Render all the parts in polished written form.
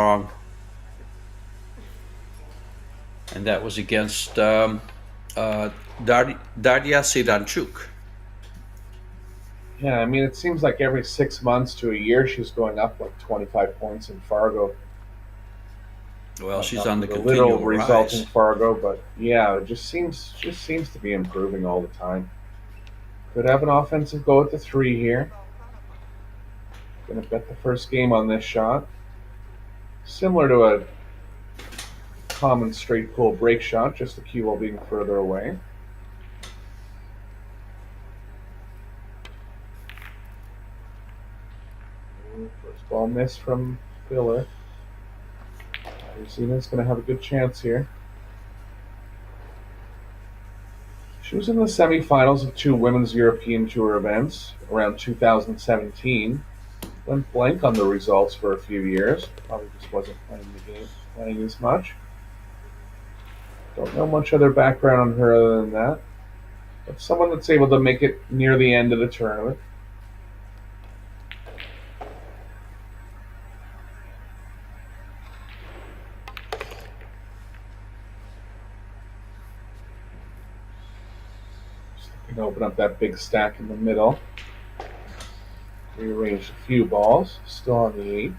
wrong. And that was against Darya Siranchuk. Yeah, I mean, it seems like every 6 months to a year she's going up like 25 points in Fargo. Well, she's Not on the with a little continual result in rise. Fargo, but yeah, it just seems to be improving all the time. Could have an offensive go at the 3 here. Gonna bet the first game on this shot. Similar to a common straight pull break shot, just the cue ball being further away. First ball missed from Filler. Arizina's going to have a good chance here. She was in the semifinals of 2 women's European Tour events around 2017. Went blank on the results for a few years. Probably just wasn't playing as much. Don't know much other background on her other than that. But someone that's able to make it near the end of the tournament. Can open up that big stack in the middle. Rearrange a few balls. Still on the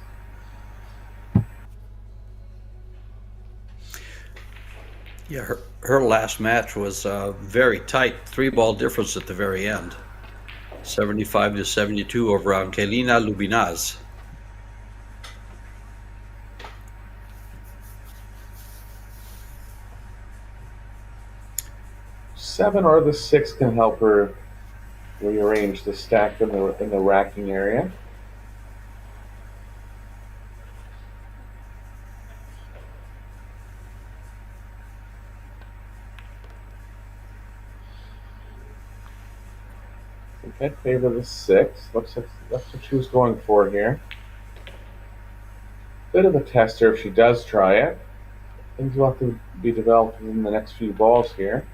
8. Yeah, her last match was very tight, 3-ball difference at the very end. 75-72 over Angelina Lubinaz. Seven or the 6 can help her rearrange the stack in the racking area. I think I'd favor the 6. Looks like that's what she was going for here. Bit of a tester if she does try it. Things will have to be developed in the next few balls here.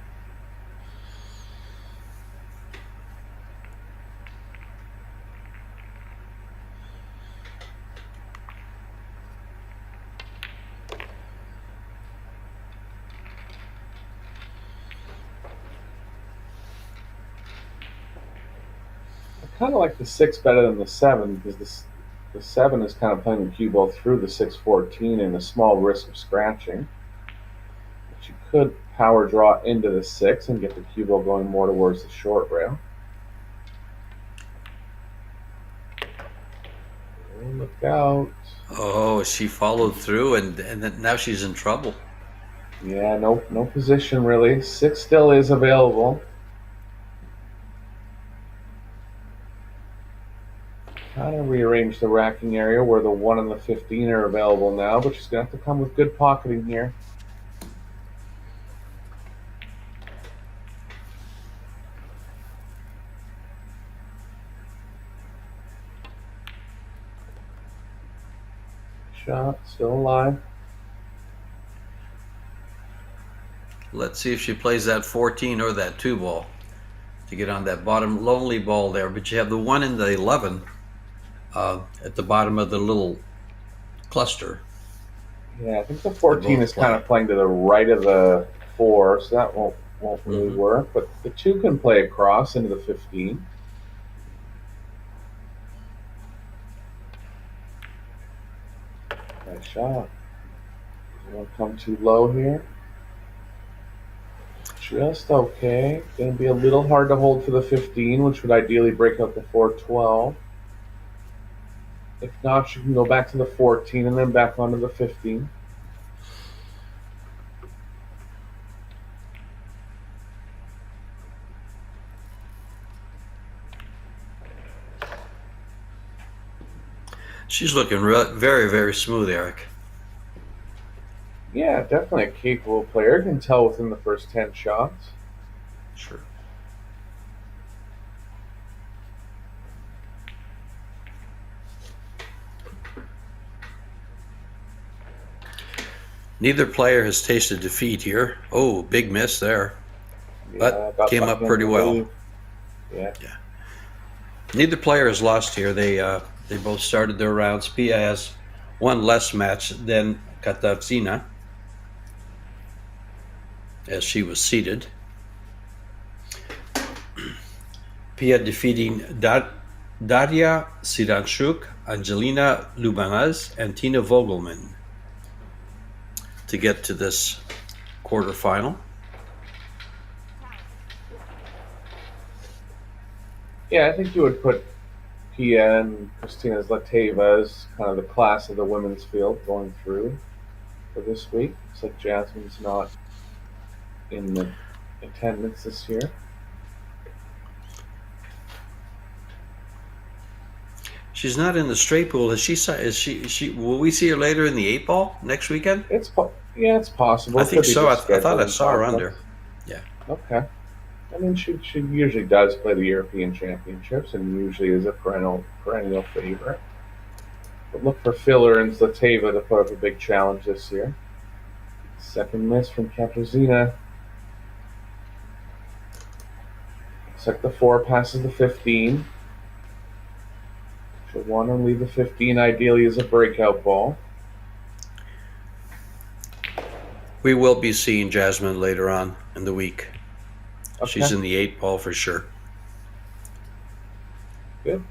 I kind of like the 6 better than the 7 because the 7 is kind of playing the cue ball through the 6-14 and a small risk of scratching. But you could power draw into the 6 and get the cue ball going more towards the short rail. Oh, look out. Oh, she followed through, and then now she's in trouble. Yeah, no position really. 6 still is available. Kind of rearrange the racking area where the 1 and the 15 are available now, but she's going to have to come with good pocketing here. Shot, still alive. Let's see if she plays that 14 or that 2-ball to get on that bottom lonely ball there. But you have the 1 and the 11 at the bottom of the little cluster. Yeah, I think the 14 is kind of playing to the right of the 4, so that won't really work. But the 2 can play across into the 15. Nice shot. Won't come too low here. Just okay. Going to be a little hard to hold for the 15, which would ideally break up the 4-12. If not, she can go back to the 14 and then back onto the 15. She's looking very, very smooth, Eric. Yeah, definitely a capable player. Can tell within the first 10 shots. Sure. Neither player has tasted defeat here. Oh, big miss there. Yeah, but came up pretty well. Yeah. Neither player has lost here. They both started their rounds. Pia has one less match than Katarzyna, as she was seeded. Pia defeating Daria Siranchuk, Angelina Lubanez, and Tina Vogelman to get to this quarterfinal. Yeah, I think you would put Pia and Kristina Zlateva as kind of the class of the women's field going through for this week. Looks like Jasmine's not in the attendance this year. She's not in the straight pool. Is she? Will we see her later in the 8-ball next weekend? It's possible. I think so. I thought I saw her under. Yeah. Okay. I mean, she usually does play the European Championships and usually is a perennial favorite. But look for Filler and Zlateva to put up a big challenge this year. Second miss from Katarzyna. Looks like the 4 passes the 15. She'll want to leave the 15 ideally as a breakout ball. We will be seeing Jasmine later on in the week. Okay. She's in the 8-ball for sure. Good.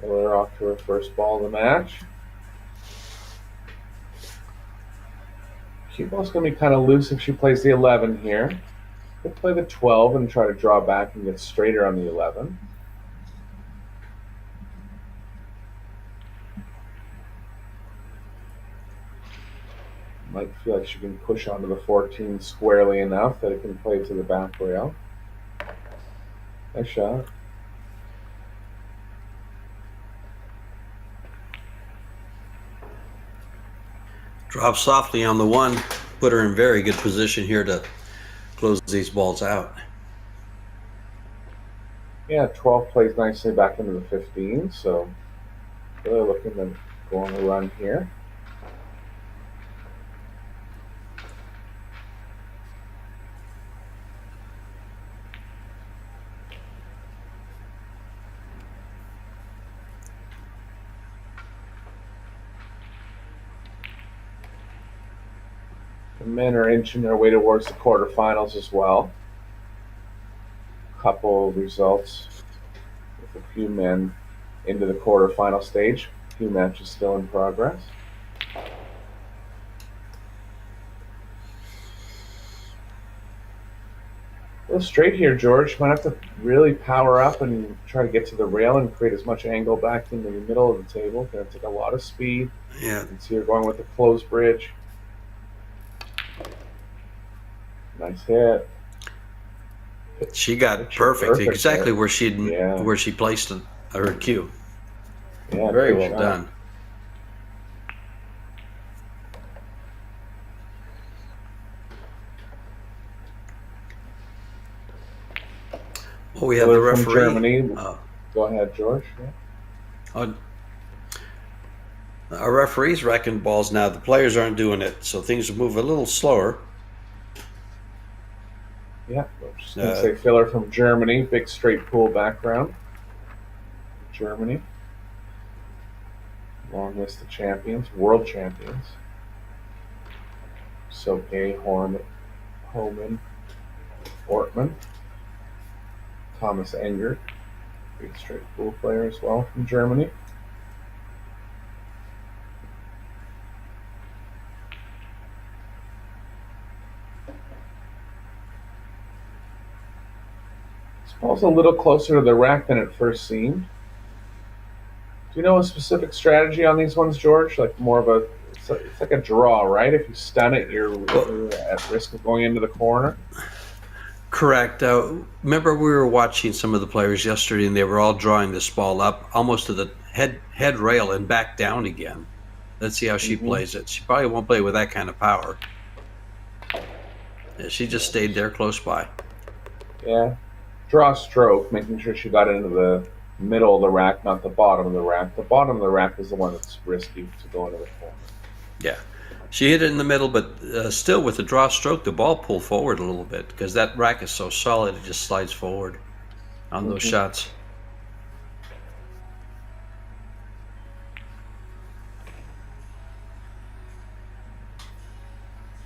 We're off to her first ball of the match. Cue ball's going to be kind of loose if she plays the 11 here. Could play the 12 and try to draw back and get straighter on the 11. Might feel like she can push onto the 14 squarely enough that it can play to the back rail. Nice shot. Drop softly on the 1. Put her in very good position here to close these balls out. Yeah, 12 plays nicely back into the 15, so really looking to go on a run here. The men are inching their way towards the quarterfinals as well. Couple of results with a few men into the quarterfinal stage. A few matches still in progress. A little straight here, George. Might have to really power up and try to get to the rail and create as much angle back into the middle of the table. Gonna take a lot of speed. Yeah. You can see her going with the closed bridge. Nice hit. She got perfect exactly there. where she placed her cue. Yeah, Very good well shot. done. Well, we have the Filler from referee. Germany. Go ahead, George. Yeah. Our referees reckon balls now. The players aren't doing it, so things move a little slower. Yeah, I'm just going to say Filler from Germany. Big straight pool background. Germany. Long list of champions, world champions. Soke, Homan, Ortman, Thomas Enger. Big straight pool player as well from Germany. Ball's a little closer to the rack than it first seemed. Do you know a specific strategy on these ones, George? Like more of a, it's like a draw, right? If you stun it, you're at risk of going into the corner. Correct. Remember we were watching some of the players yesterday and they were all drawing this ball up almost to the head rail and back down again. Let's see how she plays it. She probably won't play with that kind of power. Yeah, she just stayed there close by. Yeah. Draw stroke, making sure she got into the middle of the rack, not the bottom of the rack. The bottom of the rack is the one that's risky to go into the corner. Yeah. She hit it in the middle, but still with the draw stroke, the ball pulled forward a little bit because that rack is so solid, it just slides forward on those shots.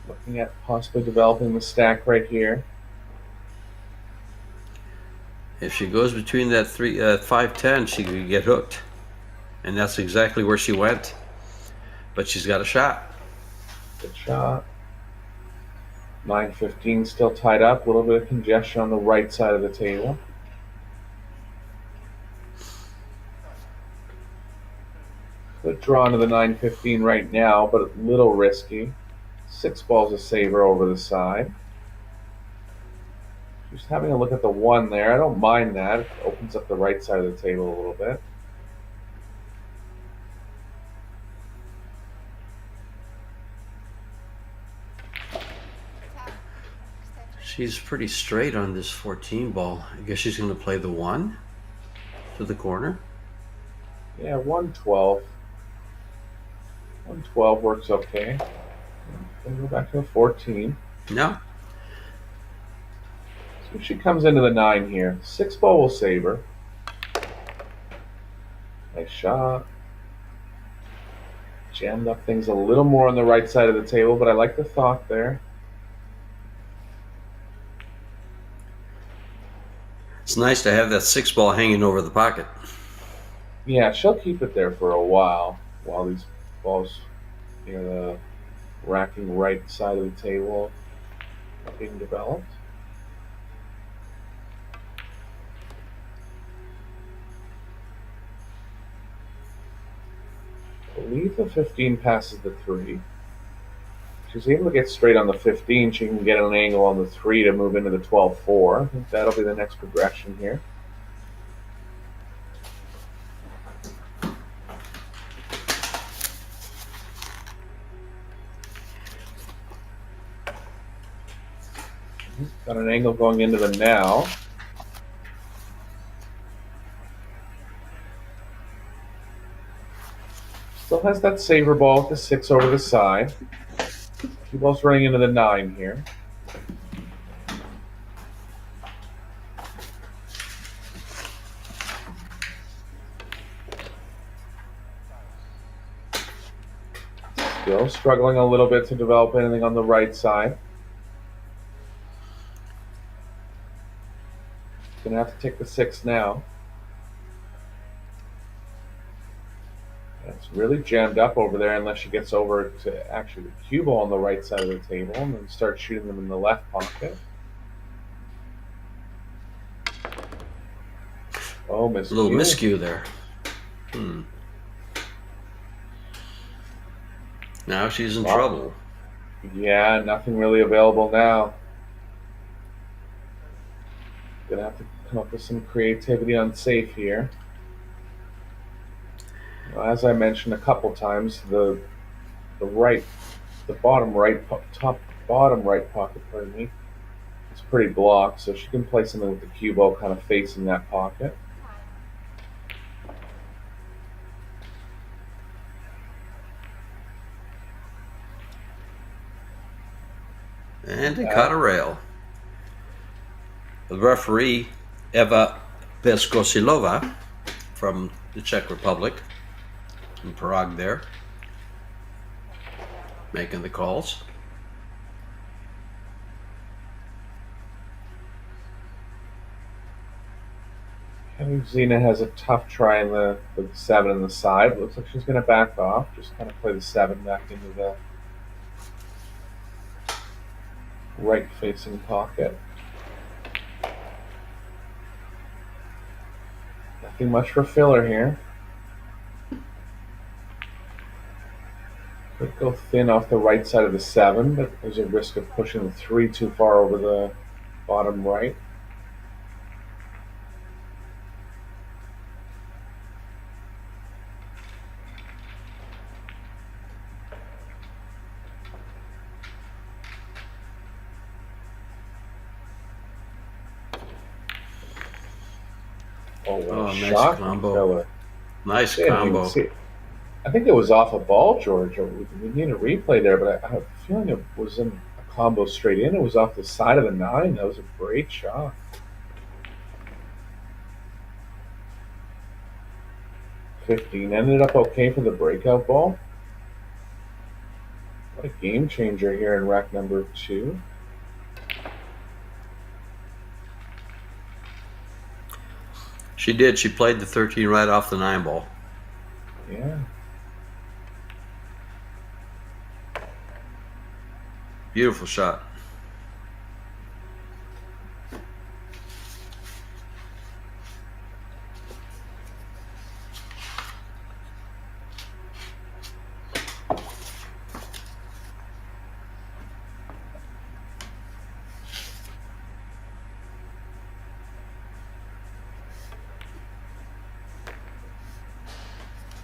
Looking at possibly developing the stack right here. If she goes between that 5-10, she could get hooked. And that's exactly where she went. But she's got a shot. Good shot. 9-15 still tied up. A little bit of congestion on the right side of the table. Could draw into the 9-15 right now, but a little risky. 6 balls a saver over the side. Just having a look at the 1 there. I don't mind that. It opens up the right side of the table a little bit. She's pretty straight on this 14 ball. I guess she's going to play the 1 to the corner. Yeah, 112. 112 works okay. Then go back to a 14. No. So she comes into the 9 here. 6 ball will save her. Nice shot. Jammed up things a little more on the right side of the table, but I like the thought there. It's nice to have that 6 ball hanging over the pocket. Yeah, she'll keep it there for a while these balls near the racking right side of the table are being developed. I believe the 15 passes the 3. She's able to get straight on the 15. She can get an angle on the 3 to move into the 12-4. I think that'll be the next progression here. Got an angle going into the now. Still has that saver ball with the 6 over the side. Cue ball's running into the 9 here. Still struggling a little bit to develop anything on the right side. Gonna have to take the 6 now. It's really jammed up over there unless she gets over to actually the cue ball on the right side of the table and then start shooting them in the left pocket. Oh, miscue. A little miscue there. Now she's in trouble. Yeah, nothing really available now. Gonna have to come up with some creativity on safe here. As I mentioned a couple times, the bottom right pocket, pardon me, is pretty blocked, so she can play something with the cue ball kind of facing that pocket. And it caught a rail. The referee, Eva Beskosilova from the Czech Republic, in Prague there, making the calls. Zina has a tough try in the 7 on the side. Looks like she's going to back off, just kind of play the 7 back into the right-facing pocket. Nothing much for filler here. Could go thin off the right side of the 7, but there's a risk of pushing the 3 too far over the bottom right. Oh, nice combo. Nice combo. I think it was off a ball, George. We need a replay there, but I have a feeling it was in a combo straight in. It was off the side of the 9. That was a great shot. 15 ended up okay for the breakout ball. What a game changer here in rack number 2. She did. She played the 13 right off the 9 ball. Yeah. Beautiful shot.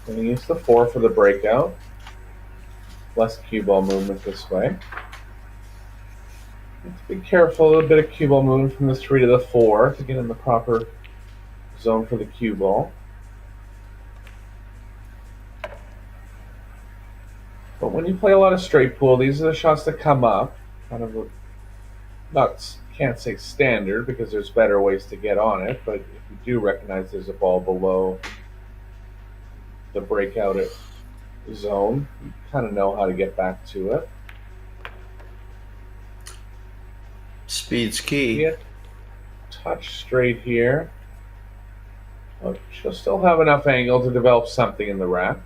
Going to use the 4 for the breakout. Less cue ball movement this way. Let's be careful. A little bit of cue ball movement from the 3 to the 4 to get in the proper zone for the cue ball. But when you play a lot of straight pool, these are the shots that come up. Kind of can't say standard because there's better ways to get on it, but if you do recognize there's a ball below the breakout zone, you kind of know how to get back to it. Speed's key. Get touch straight here. But she'll still have enough angle to develop something in the rack.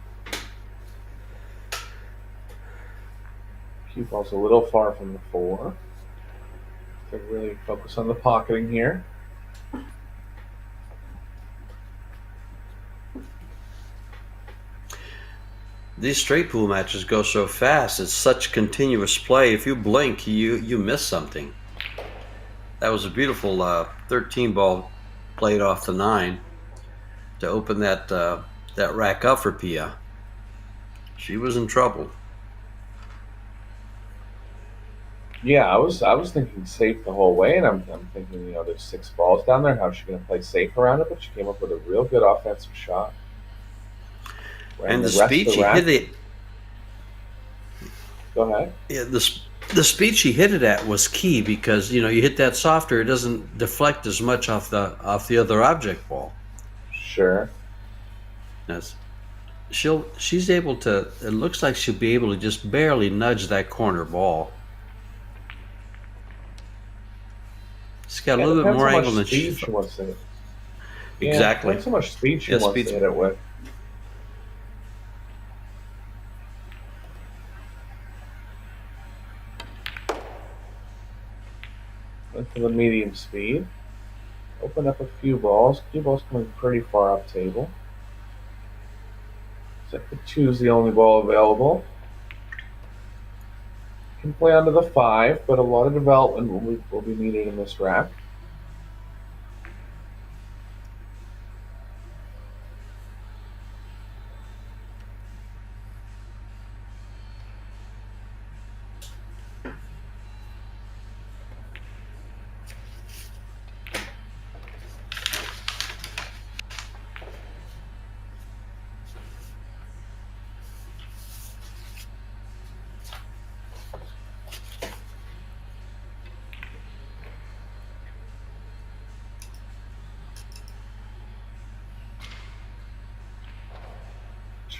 Cue ball's a little far from the 4. To really focus on the pocketing here. These straight pool matches go so fast. It's such continuous play. If you blink, you miss something. That was a beautiful 13 ball played off the 9 to open that rack up for Pia. She was in trouble. Yeah, I was thinking safe the whole way, and I'm thinking, there's 6 balls down there. How's she going to play safe around it? But she came up with a real good offensive shot. And the speed she hit it. Go ahead. Yeah, the speed she hit it at was key because you hit that softer, it doesn't deflect as much off the other object ball. Sure. Yes. She's able to. It looks like she'll be able to just barely nudge that corner ball. She's got a little bit more angle than she wants to hit. Exactly. Depends how much speed she wants to hit it with. Went for the medium speed. Open up a few balls. Cue ball's coming pretty far up table. Set the 2 is the only ball available. Can play onto the 5, but a lot of development will be needed in this rack.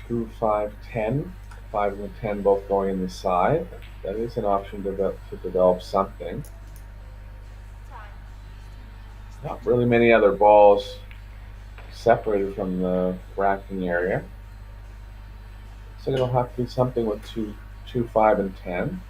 Two, 5, 10. 5 and the 10 both going in the side. That is an option to develop something. Not really many other balls separated from the racking area. So it'll have to be something with 2, 5, and 10.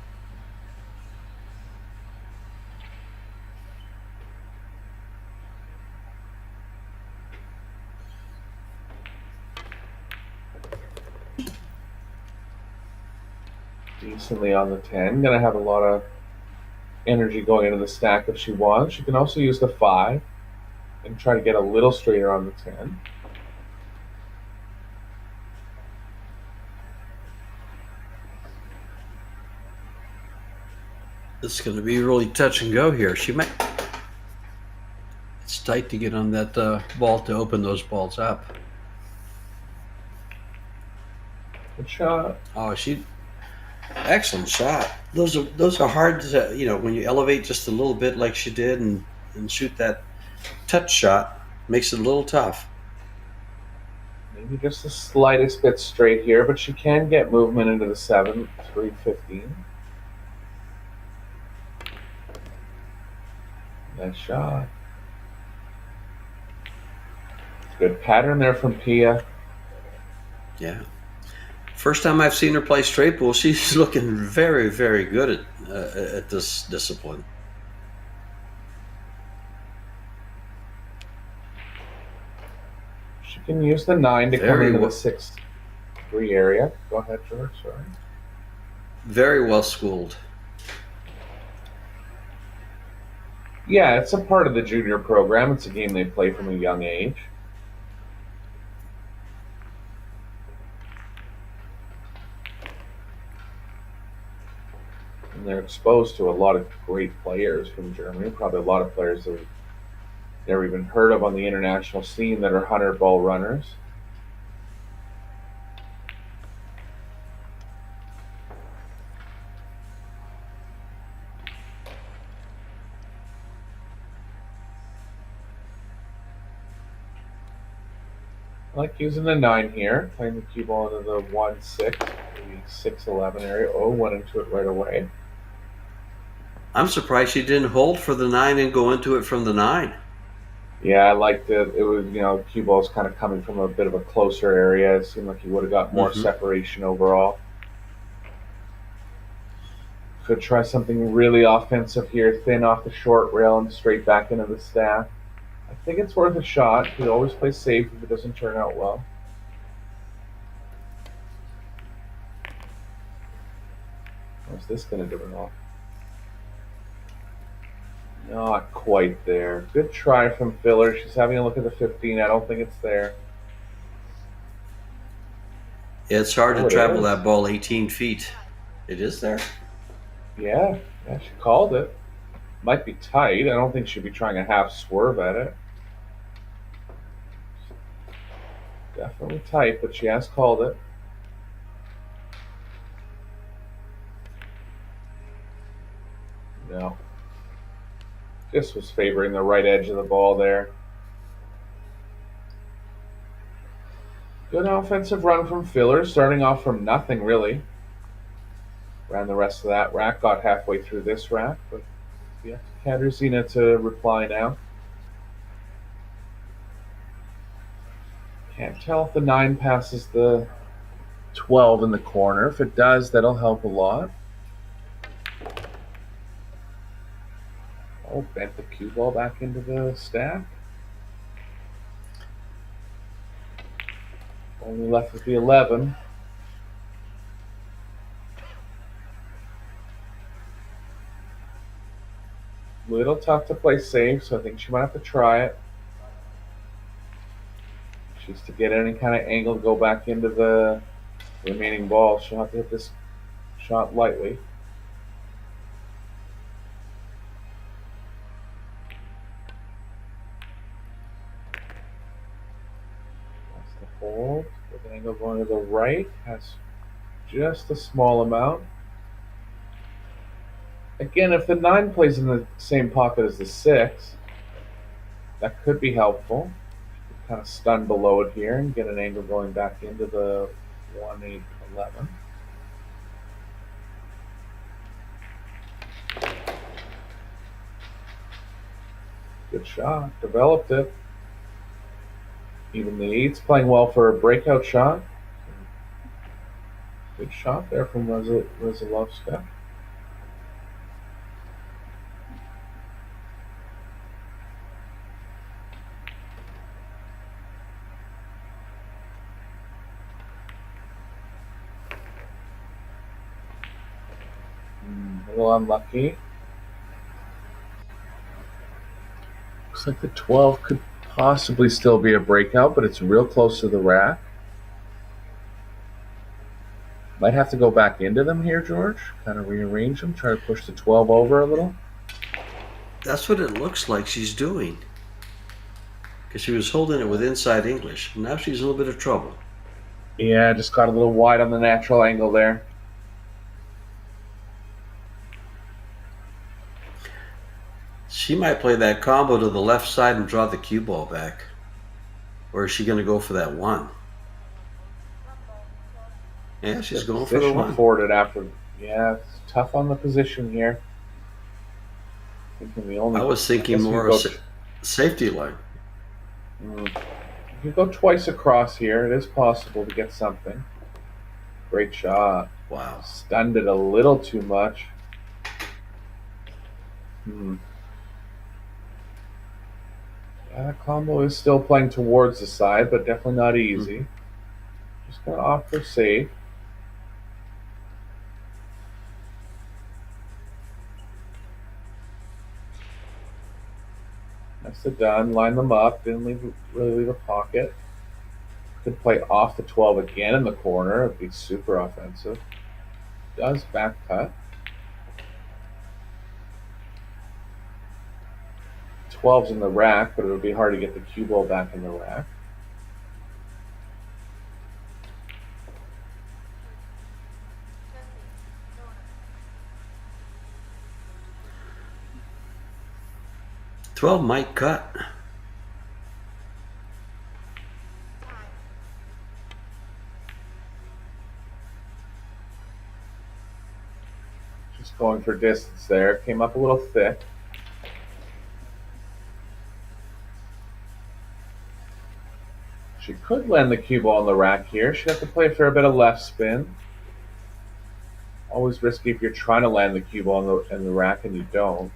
Decently on the 10. Gonna have a lot of energy going into the stack if she wants. She can also use the 5 and try to get a little straighter on the 10. This is going to be really touch and go here. It's tight to get on that ball to open those balls up. Good shot. Oh, excellent shot. Those are hard to, when you elevate just a little bit like she did and shoot that touch shot, makes it a little tough. Maybe just the slightest bit straight here, but she can get movement into the 7th, 3-15. Nice shot. Good pattern there from Pia. Yeah. First time I've seen her play straight pool, she's looking very, very good at this discipline. She can use the 9 to come into the 6-3 area. Go ahead, George. Sorry. Very well schooled. Yeah, it's a part of the junior program. It's a game they play from a young age. And they're exposed to a lot of great players from Germany. Probably a lot of players that we've never even heard of on the international scene that are 100-ball runners. I like using the 9 here, playing the cue ball into the 1-6, the 6-11 area. Oh, went into it right away. I'm surprised she didn't hold for the 9 and go into it from the 9. Yeah, I liked it. It was, cue ball's kind of coming from a bit of a closer area. It seemed like he would have got more separation overall. Could try something really offensive here, thin off the short rail and straight back into the staff. I think it's worth a shot. He always plays safe if it doesn't turn out well. What's this going to do it all? Not quite there. Good try from Filler. She's having a look at the 15. I don't think it's there. Yeah, it's hard to travel that ball 18 feet. It is there. Yeah, she called it. Might be tight. I don't think she'd be trying a half swerve at it. Definitely tight, but she has called it. No. Just was favoring the right edge of the ball there. Good offensive run from Filler, starting off from nothing really. Ran the rest of that rack, got halfway through this rack, but yeah, Katarzyna to reply now. Can't tell if the 9 passes the 12 in the corner. If it does, that'll help a lot. Oh, bent the cue ball back into the stack. Only left with the 11. Little tough to play safe, so I think she might have to try it. She's to get any kind of angle to go back into the remaining ball. She'll have to hit this shot lightly. That's the hold. With an angle going to the right. Has just a small amount. Again, if the 9 plays in the same pocket as the 6, that could be helpful. Kind of stun below it here and get an angle going back into the 1-8-11. Good shot. Developed it. Even the 8's playing well for a breakout shot. Good shot there from Wesołowska. A little unlucky. Looks like the 12 could possibly still be a breakout, but it's real close to the rack. Might have to go back into them here, George. Kind of rearrange them, try to push the 12 over a little. That's what it looks like she's doing. Because she was holding it with inside English. Now she's in a little bit of trouble. Yeah, just got a little wide on the natural angle there. She might play that combo to the left side and draw the cue ball back. Or is she going to go for that one? Yeah, she's going for the Position one. afforded after. Yeah, it's tough on the position here. Thinking the only. I was thinking more of safety line. If you go twice across here, it is possible to get something. Great shot. Wow. Stunned it a little too much. Yeah, that combo is still playing towards the side, but definitely not easy. Just gonna opt for safe. Nicely done. Line them up. Didn't really leave a pocket. Could play off the 12 again in the corner. It'd be super offensive. Does back cut. 12's in the rack, but it would be hard to get the cue ball back in the rack. "12 might cut." Just going for distance there. Came up a little thick. She could land the cue ball in the rack here. She'd have to play a fair bit of left spin. Always risky if you're trying to land the cue ball in the rack and you don't.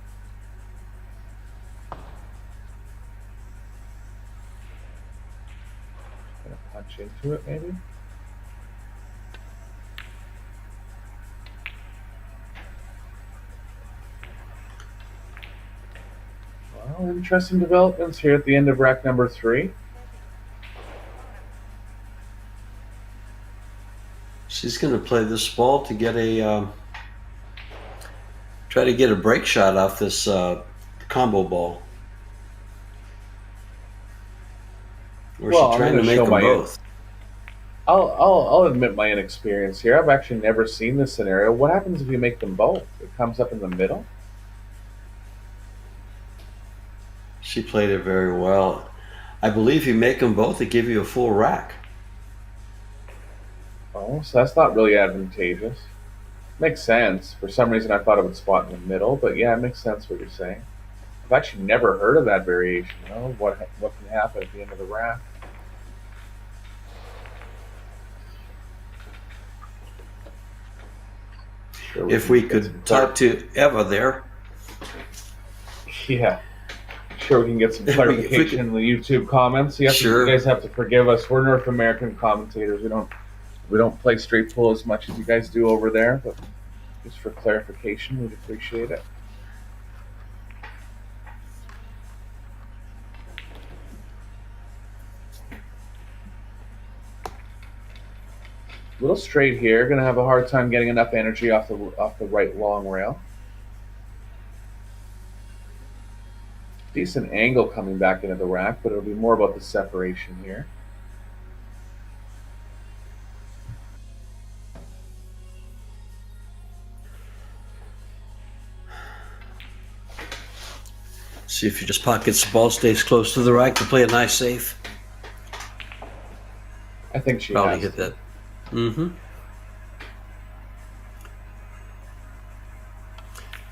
Gonna punch into it maybe. Well, interesting developments here at the end of rack number 3. She's going to play this ball to get a try to get a break shot off this combo ball. Or is she trying to make them both? I'll admit my inexperience here. I've actually never seen this scenario. What happens if you make them both? It comes up in the middle? She played it very well. I believe you make them both, they give you a full rack. Oh, so that's not really advantageous. Makes sense. For some reason, I thought it would spot in the middle, but yeah, it makes sense what you're saying. I've actually never heard of that variation. What can happen at the end of the rack? Sure, if we could talk to Eva there. Yeah. Sure, we can get some clarification in the YouTube comments. Sure. You guys have to forgive us. We're North American commentators. We don't play straight pull as much as you guys do over there, but just for clarification, we'd appreciate it. Little straight here. Going to have a hard time getting enough energy off the right long rail. Decent angle coming back into the rack, but it'll be more about the separation here. See if you just pockets the ball, stays close to the rack to play a nice safe. I think she probably has hit that.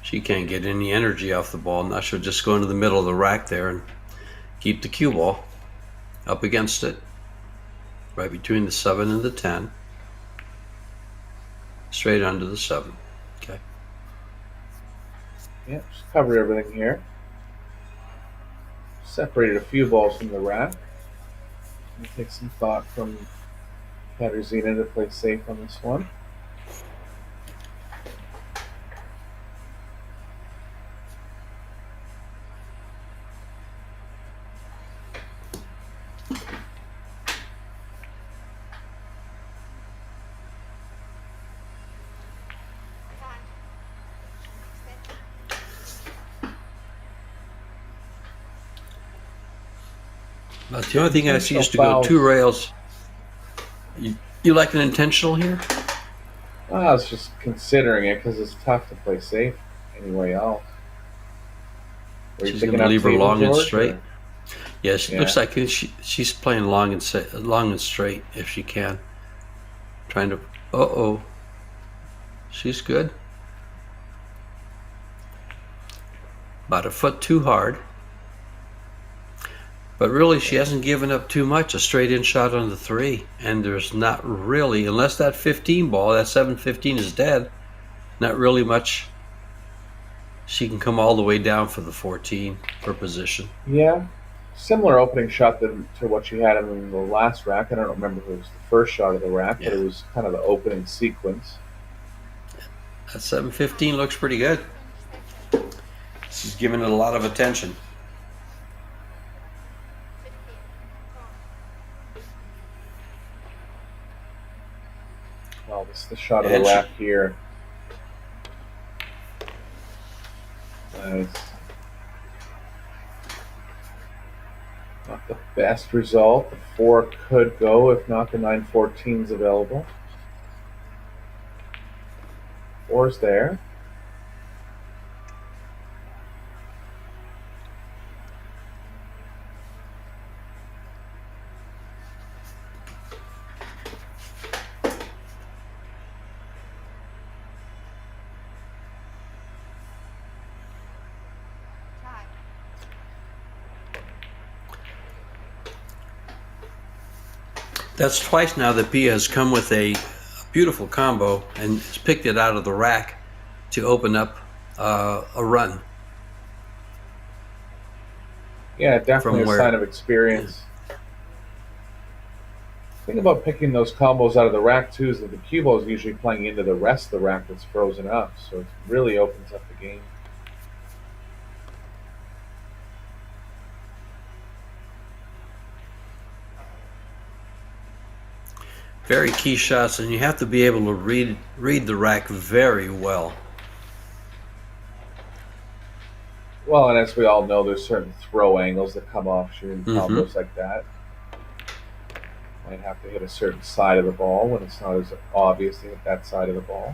She can't get any energy off the ball. Now she'll just go into the middle of the rack there and keep the cue ball up against it, right between the 7 and the 10, straight under the 7. Okay. Yeah, just cover everything here. Separated a few balls from the rack. I'll take some thought from Katarzyna to play safe on this one. But the only thing I see is to go 2 rails. You You like an intentional here? I was just considering it because it's tough to play safe anyway else. Were you She's picking going to up leave her table, long and George, straight. or- Yeah, she looks like she's playing long and straight if she can. Trying to. Uh-oh. She's good. About a foot too hard. But really, she hasn't given up too much. A straight in shot on the 3. And there's not really, unless that 15 ball, that 7-15 is dead, not really much. She can come all the way down for the 14 for position. Yeah. Similar opening shot to what she had in the last rack. I don't remember if it was the first shot of the rack, but it was kind of the opening sequence. That 7-15 looks pretty good. She's giving it a lot of attention. Well, this is the shot of the rack here. Nice. Not the best result. The 4 could go if not the 9-14 is available. 4's there. That's twice now that Pia has come with a beautiful combo and has picked it out of the rack to open up a run. Yeah, definitely a sign of experience. The thing about picking those combos out of the rack too is that the cue ball is usually playing into the rest of the rack that's frozen up, so it really opens up the game. Very key shots, and you have to be able to read the rack very well. Well, and as we all know, there's certain throw angles that come off shooting combos like that. Might have to hit a certain side of the ball when it's not as obvious to hit that side of the ball.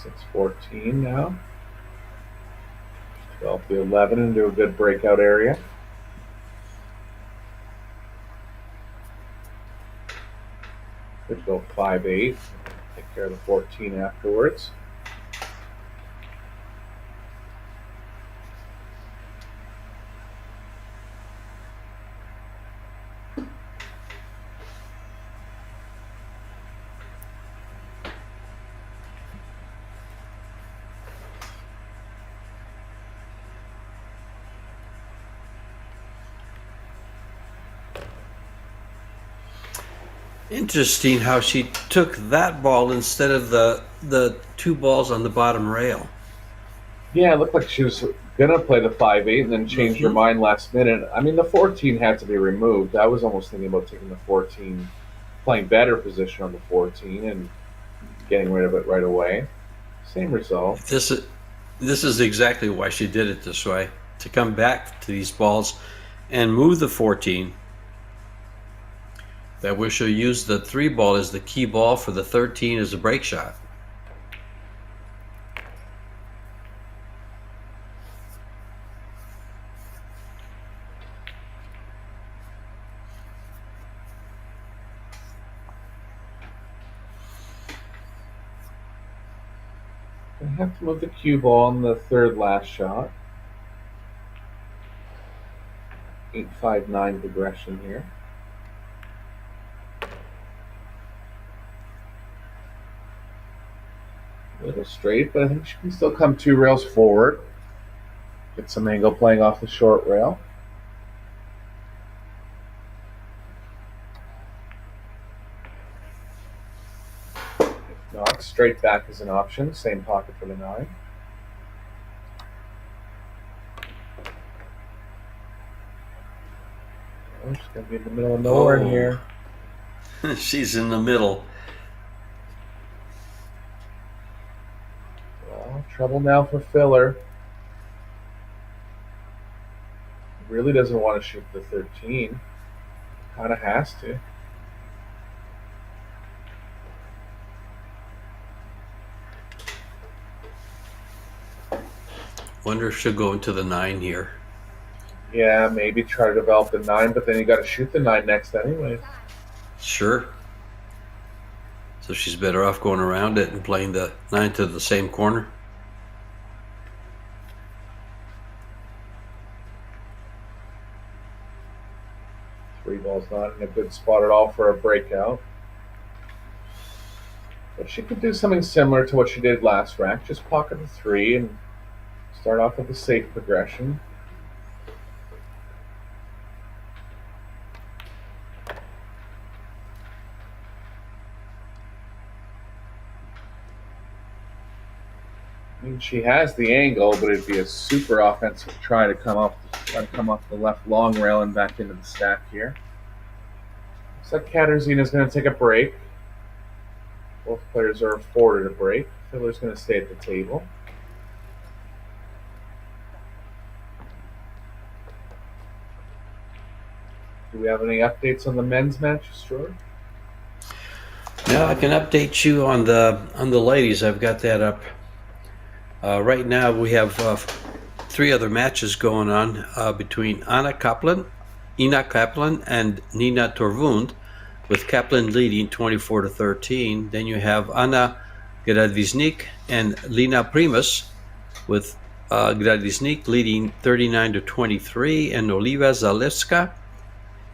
It's 14 now. 12 to 11 into a good breakout area. Could go 5-8. Take care of the 14 afterwards. Interesting how she took that ball instead of the 2 balls on the bottom rail. Yeah, it looked like she was going to play the 5-8 and then changed her mind last minute. I mean, the 14 had to be removed. I was almost thinking about taking the 14, playing better position on the 14 and getting rid of it right away. Same result. This is exactly why she did it this way, to come back to these balls and move the 14. That way she'll use the 3 ball as the key ball for the 13 as a break shot. I have to move the cue ball on the third last shot. 8-5-9 progression here. A little straight, but I think she can still come 2 rails forward. Get some angle playing off the short rail. If not, straight back is an option. Same pocket for the 9. Oh, she's going to be in the middle of nowhere here. She's in the middle. Well, trouble now for Filler. Really doesn't want to shoot the 13. Kind of has to. Wonder if she'll go into the 9 here. Yeah, maybe try to develop the 9, but then you got to shoot the 9 next anyway. Sure. So she's better off going around it and playing the 9 to the same corner. Three ball's not in a good spot at all for a breakout. But she could do something similar to what she did last rack. Just pocket the 3 and start off with a safe progression. I mean, she has the angle, but it'd be a super offensive try to come off the left long rail and back into the stack here. Looks like Katarzyna's going to take a break. Both players are afforded a break. Filler's going to stay at the table. Do we have any updates on the men's matches, George? Yeah, I can update you on the ladies. I've got that up. Right now we have 3 other matches going on between Ina Kaplan, and Nina Torvund, with Kaplan leading 24-13. Then you have Anna Gradisnik and Lina Primus, with Gradisnik leading 39-23, and Oliva Zalewska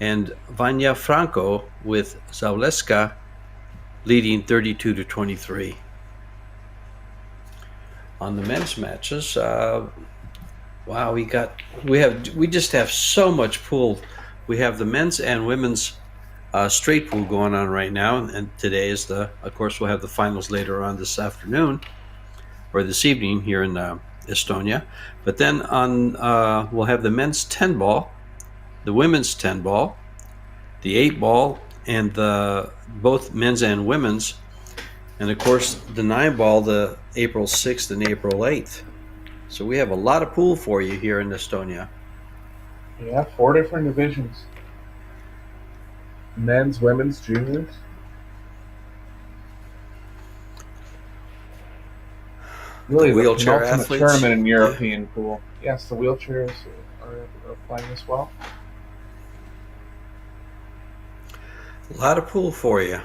and Vanya Franco with Wesołowska leading 32-23. On the men's matches, wow, we just have so much pool. We have the men's and women's straight pool going on right now, and today is of course we'll have the finals later on this afternoon or this evening here in Estonia. But then we'll have the men's 10 ball, the women's 10 ball, the 8 ball, and both men's and women's, and of course the 9 ball, the April 6th and April 8th. So we have a lot of pool for you here in Estonia. Yeah, 4 different divisions. Men's, women's, juniors. Really, the wheelchair penultimate athletes. tournament in European pool. Yes, the wheelchairs are playing as well. A lot of pool for you.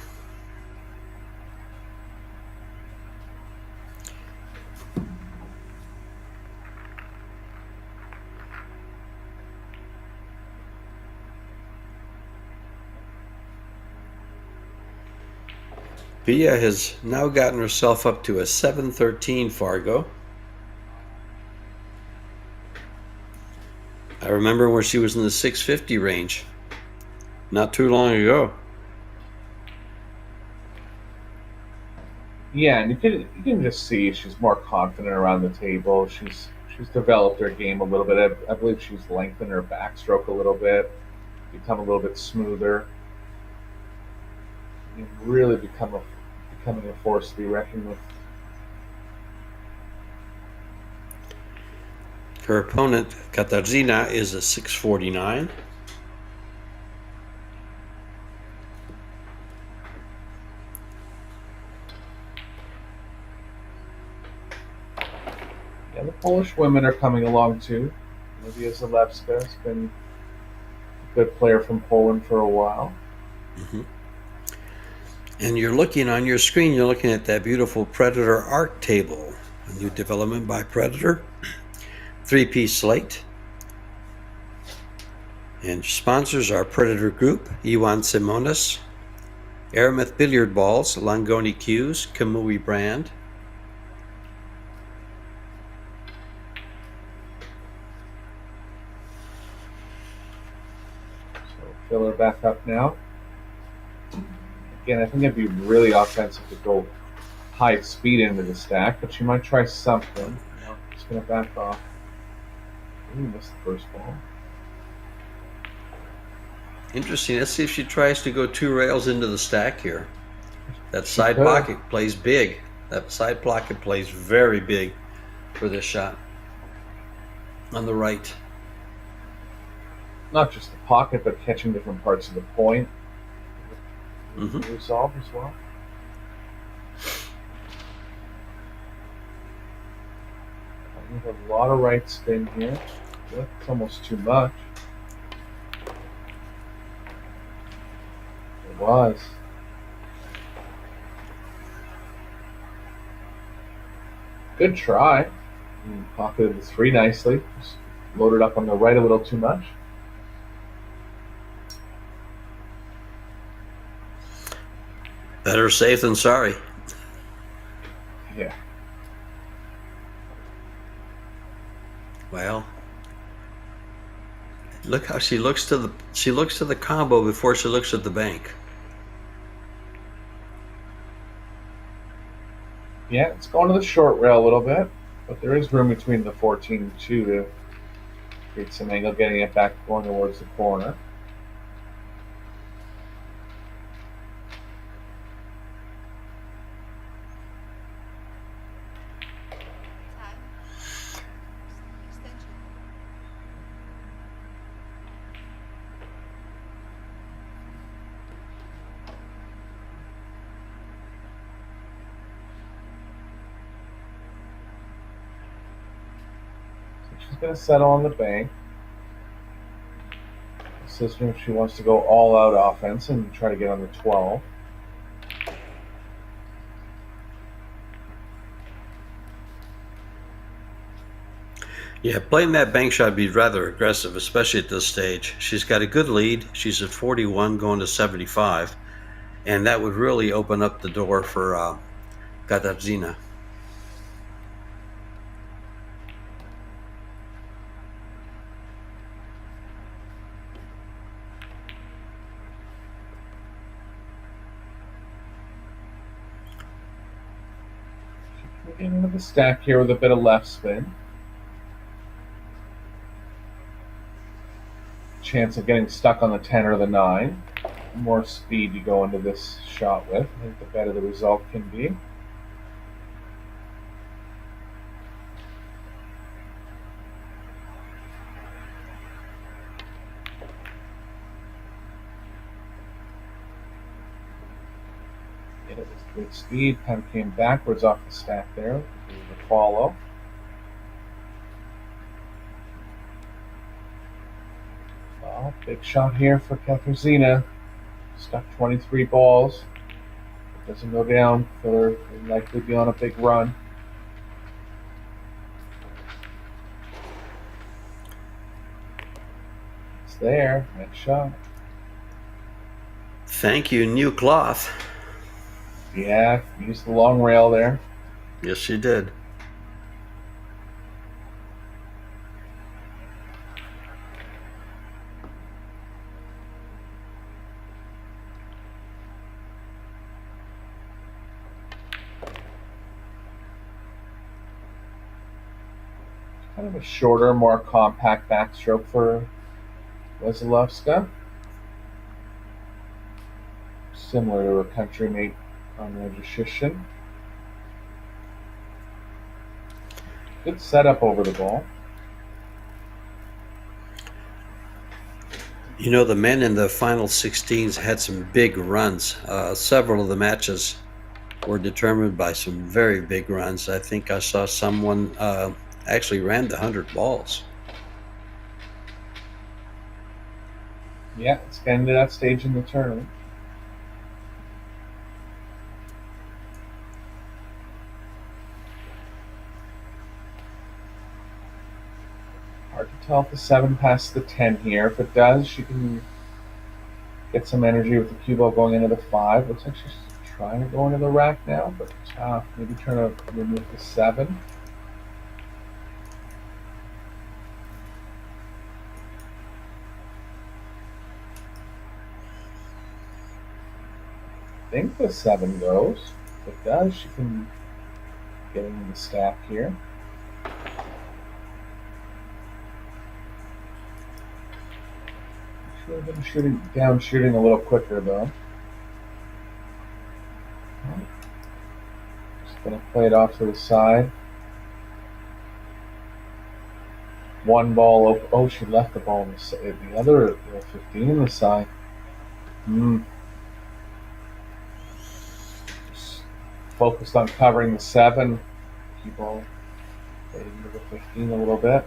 Pia has now gotten herself up to a 713 Fargo. I remember when she was in the 650 range not too long ago. Yeah, and you can just see she's more confident around the table. She's developed her game a little bit. I believe she's lengthened her backstroke a little bit, become a little bit smoother. You've really becoming a force to be reckoned with. Her opponent, Katarzyna, is a 649. Yeah, the Polish women are coming along too. Nadia Zalewska has been a good player from Poland for a while. Mm-hmm. And you're looking on your screen, you're looking at that beautiful Predator Arc table, a new development by Predator. 3-piece slate. And sponsors are Predator Group, Iwan Simonis, Aramith Billiard Balls, Langoni Cues, Kamui Brand. So Filler back up now. Again, I think it'd be really offensive to go high speed into the stack, but she might try something. No, just going to back off. Ooh, missed the first ball. Interesting. Let's see if she tries to go 2 rails into the stack here. That side could. pocket plays big. That side pocket plays very big for this shot on the right. Not just the pocket, but catching different parts of the point. Resolve as well. We have a lot of right spin here. That's almost too much. It was. Good try. Pocketed the 3 nicely. Just loaded up on the right a little too much. Better safe than sorry. Yeah. Well, look how she looks to the combo before she looks at the bank. Yeah, it's going to the short rail a little bit, but there is room between the 14 and 2 to create some angle, getting it back going towards the corner. She's going to settle on the bank. This is if she wants to go all out offense and try to get on the 12. Yeah, playing that bank shot would be rather aggressive, especially at this stage. She's got a good lead. She's at 41 going to 75. And that would really open up the door for Katarzyna. Getting into the stack here with a bit of left spin. Chance of getting stuck on the 10 or the 9. The more speed you go into this shot with, I think the better the result can be. It was good speed, kind of came backwards off the stack there. The follow. Well, big shot here for Katarzyna. Stuck 23 balls. Doesn't go down. Filler will likely be on a big run. It's there. Nice shot. Thank you, new cloth. Yeah, used the long rail there. Yes, she did. Kind of a shorter, more compact backstroke for Wesołowska. Similar to her countrymate on registration. Good setup over the ball. You know, the men in the final 16s had some big runs. Several of the matches were determined by some very big runs. I think I saw someone actually ran the 100 balls. Yeah, it's getting to that stage in the tournament. Hard to tell if the 7 passes the 10 here. If it does, she can get some energy with the cue ball going into the 5. Looks like she's trying to go into the rack now, but maybe trying to remove the 7. I think the 7 goes. If it does, she can get into the stack here. Should have been shooting a little quicker though. Just gonna play it off to the side. One ball. Oh, she left the ball on the other 15 on the side. Just focused on covering the 7. Keep ball into the 15 a little bit.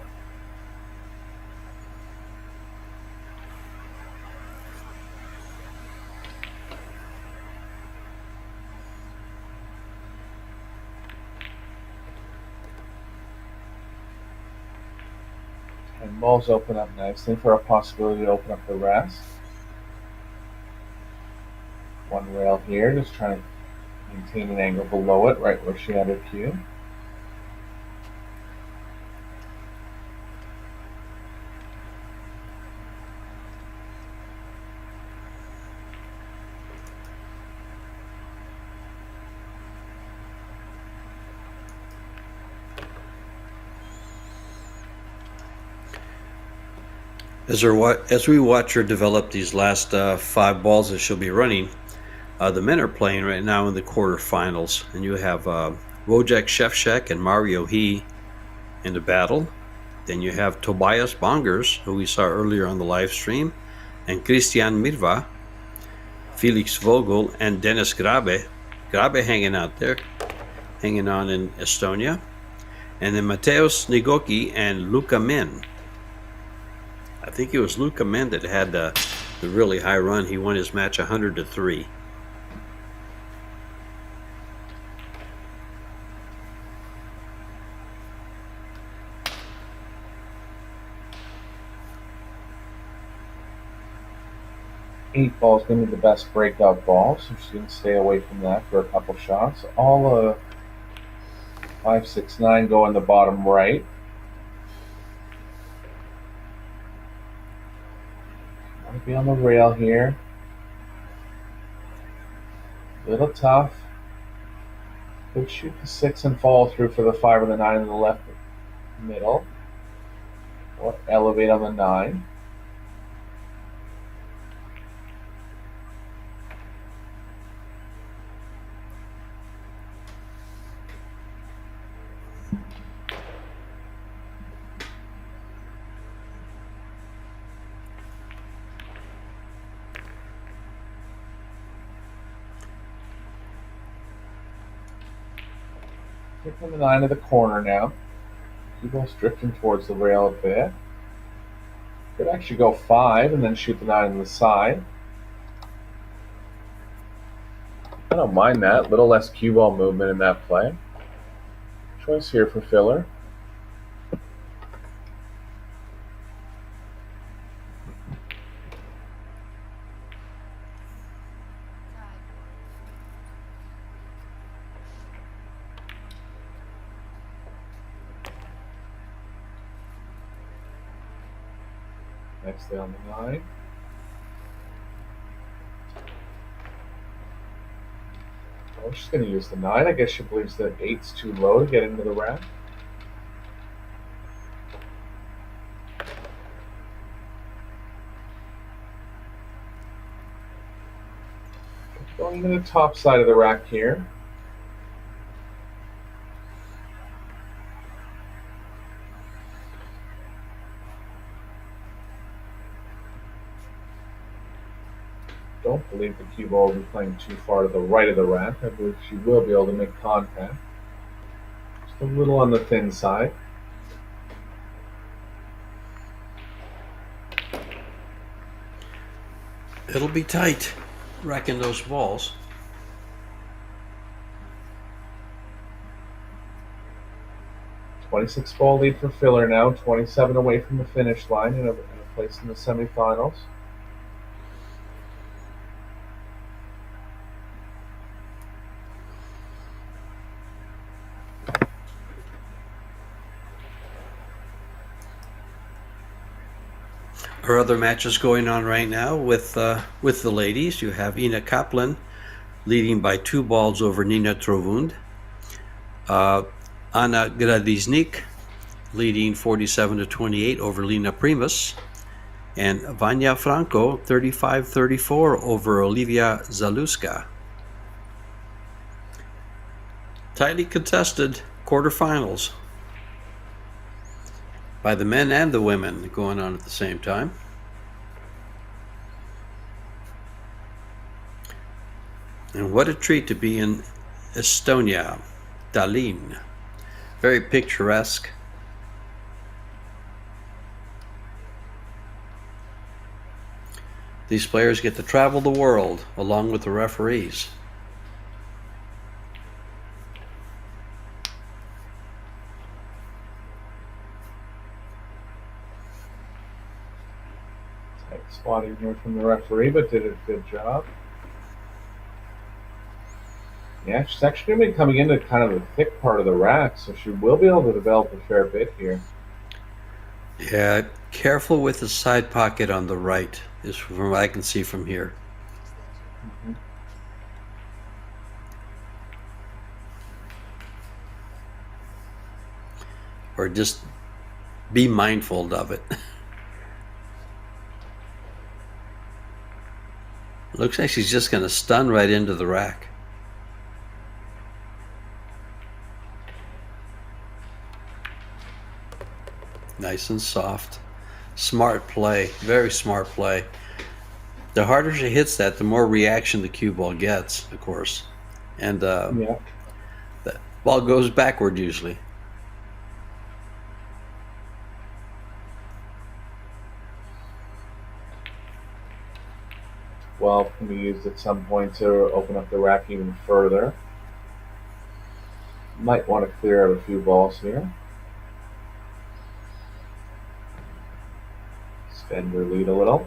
And balls open up nicely for a possibility to open up the rest. One rail here, just trying to maintain an angle below it, right where she had her cue. As we watch her develop these last 5 balls that she'll be running, the men are playing right now in the quarterfinals, and you have Wojciech Szewczak and Mario He in the battle. Then you have Tobias Bongers, who we saw earlier on the live stream, and Christian Mirva, Felix Vogel, and Dennis Grabe. Grabe hanging out there, hanging on in Estonia. And then Mateusz Nigoki and Luka Min. I think it was Luka Min that had the really high run. He won his match 100-3. Eight ball's going to be the best breakout ball, so she's going to stay away from that for a couple shots. All 5, 6, 9 go in the bottom right. Want to be on the rail here. A little tough. Could shoot the 6 and follow through for the 5 or the 9 in the left middle. Or elevate on the 9. Taking the 9 to the corner now. Cue ball's drifting towards the rail a bit. Could actually go 5 and then shoot the 9 on the side. I don't mind that. A little less cue ball movement in that play. Choice here for filler. Next down the 9. Oh, she's going to use the 9. I guess she believes that 8's too low to get into the rack. Going to the top side of the rack here. Don't believe the cue ball will be playing too far to the right of the rack. I believe she will be able to make contact. Just a little on the thin side. It'll be tight, racking those balls. .26 ball lead for filler now. 27 away from the finish line and a place in the semifinals. Our other matches going on right now with the ladies. You have Ina Kaplan leading by 2 balls over Nina Trovund. Anna Gradiznik leading 47-28 over Lena Primus. And Vanya Franco, 35-34 over Olivia Zalewska. Tightly contested quarterfinals by the men and the women going on at the same time. And what a treat to be in Estonia, Tallinn. Very picturesque. These players get to travel the world along with the referees. Tight spotting here from the referee, but did a good job. Yeah, she's actually going to be coming into kind of the thick part of the rack, so she will be able to develop a fair bit here. Yeah, careful with the side pocket on the right, is from what I can see from here. Mm-hmm. Or just be mindful of it. Looks like she's just going to stun right into the rack. Nice and soft. Smart play. Very smart play. The harder she hits that, the more reaction the cue ball gets, of course. And Yeah. the ball goes backward usually. Well, can be used at some point to open up the rack even further. Might want to clear out a few balls here. Extend your lead a little.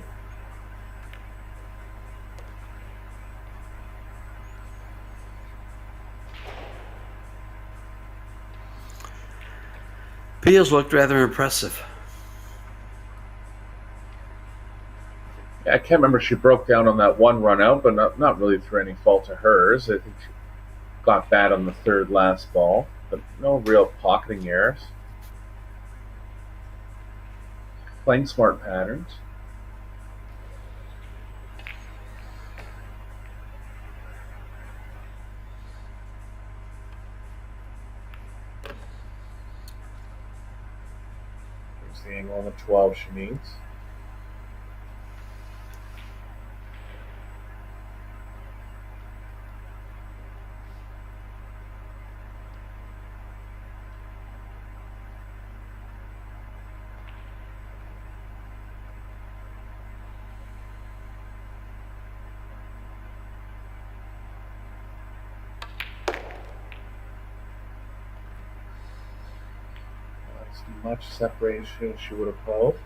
Pia's looked rather impressive. I can't remember, she broke down on that one run out, but not really through any fault of hers. I think she got bad on the third last ball, but no real pocketing errors. Playing smart patterns. Here's the angle on the 12 she needs. Much separation as she would have hoped.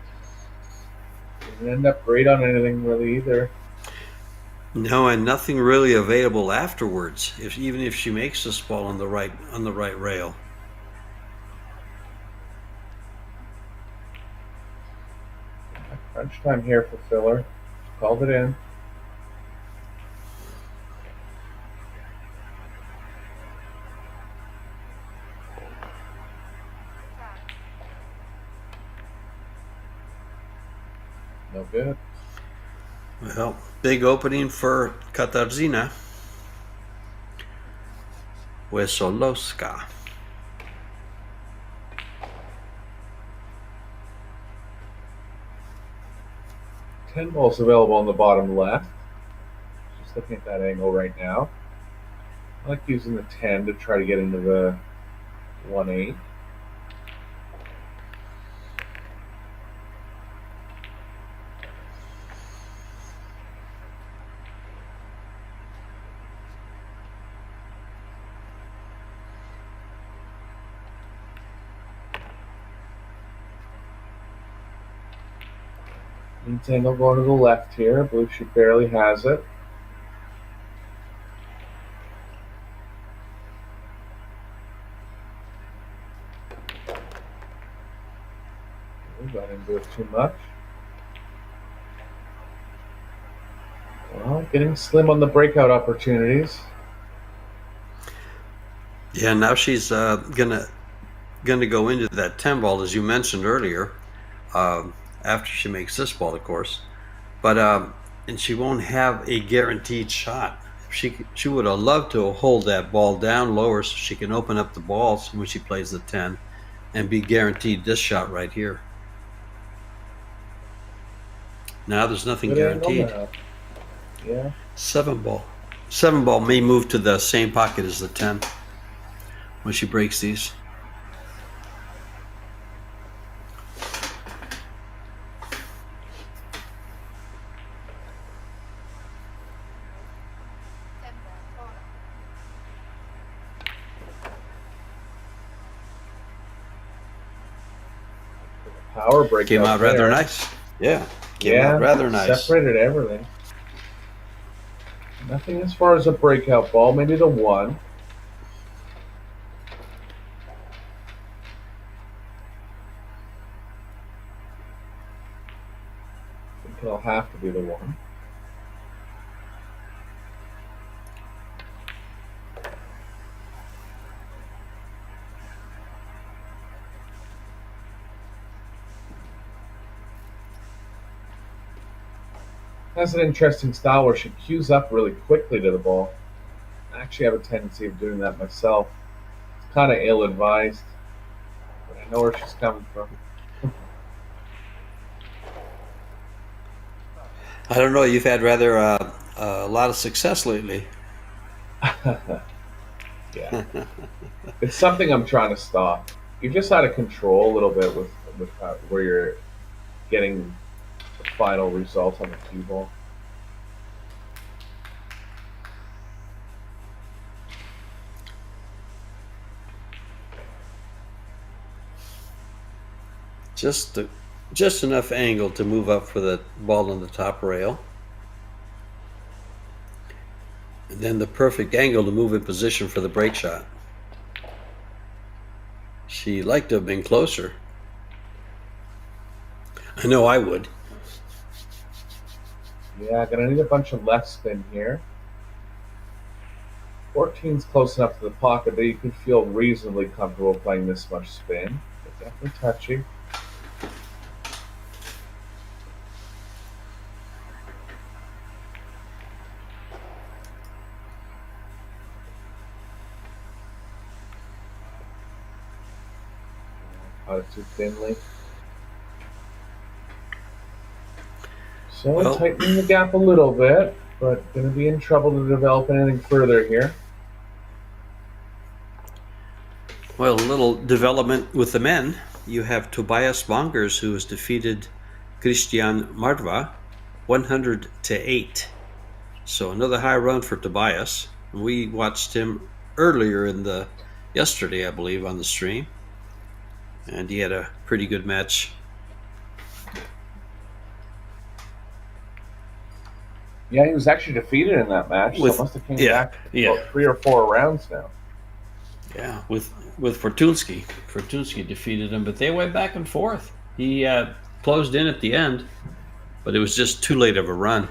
Didn't end up great on anything really either. No, and nothing really available afterwards. Even if she makes this ball on the right rail. Crunch time here for filler. Called it in. No good. Well, big opening for Katarzyna Wesołowska. Ten balls available on the bottom left. Just looking at that angle right now. I like using the 10 to try to get into the 1-8. Angle going to the left here. I believe she barely has it. Got into it too much. Well, getting slim on the breakout opportunities. Yeah, now she's gonna go into that 10 ball as you mentioned earlier. after she makes this ball, of course. But and she won't have a guaranteed shot. She would have loved to hold that ball down lower so she can open up the balls when she plays the 10 and be guaranteed this shot right here. Now there's nothing guaranteed. Yeah. 7 ball. 7 ball may move to the same pocket as the 10 when she breaks these. Power break came out rather nice. Yeah, came out rather nice. Separated everything. Nothing as far as a breakout ball. Maybe the 1. I think it'll have to be the 1. Has an interesting style where she cues up really quickly to the ball. I actually have a tendency of doing that myself. It's kind of ill-advised, but I know where she's coming from. I don't know. You've had rather a lot of success lately. Yeah, it's something I'm trying to stop. You're just out of control a little bit with where you're getting the final result on the cue ball. Just enough angle to move up for the ball on the top rail. And then the perfect angle to move in position for the break shot. She'd like to have been closer. I know I would. Yeah, gonna need a bunch of left spin here. 14's close enough to the pocket that you could feel reasonably comfortable playing this much spin. But definitely touchy. Caught it too thinly. So tightening the gap a little bit, but going to be in trouble to develop anything further here. Well, a little development with the men. You have Tobias Mongers, who has defeated Christian Martva 100-8. So another high run for Tobias. We watched him earlier yesterday, I believe, on the stream. And he had a pretty good match. Yeah, he was actually defeated in that match. So must have came back about 3 or 4 rounds now. Yeah, with Fortunsky. Fortunsky defeated him, but they went back and forth. He closed in at the end, but it was just too late of a run.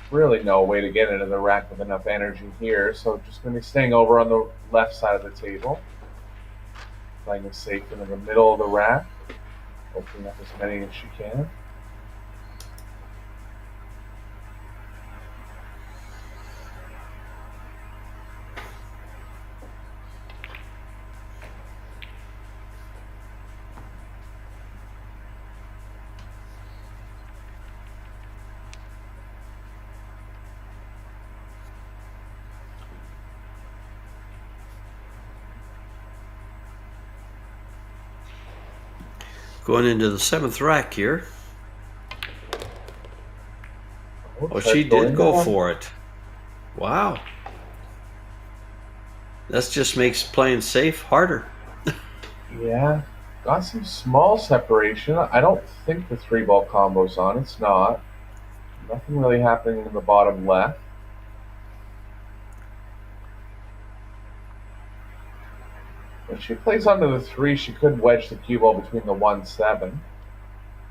Really no way to get into the rack with enough energy here, so just going to be staying over on the left side of the table. Playing it safe in the middle of the rack. Opening up as many as she can. Going into the 7th rack here. Oh, she did go for it. Wow. That just makes playing safe harder. Yeah. Got some small separation. I don't think the 3-ball combo's on. It's not. Nothing really happening in the bottom left. If she plays onto the 3, she could wedge the cue ball between the 1-7.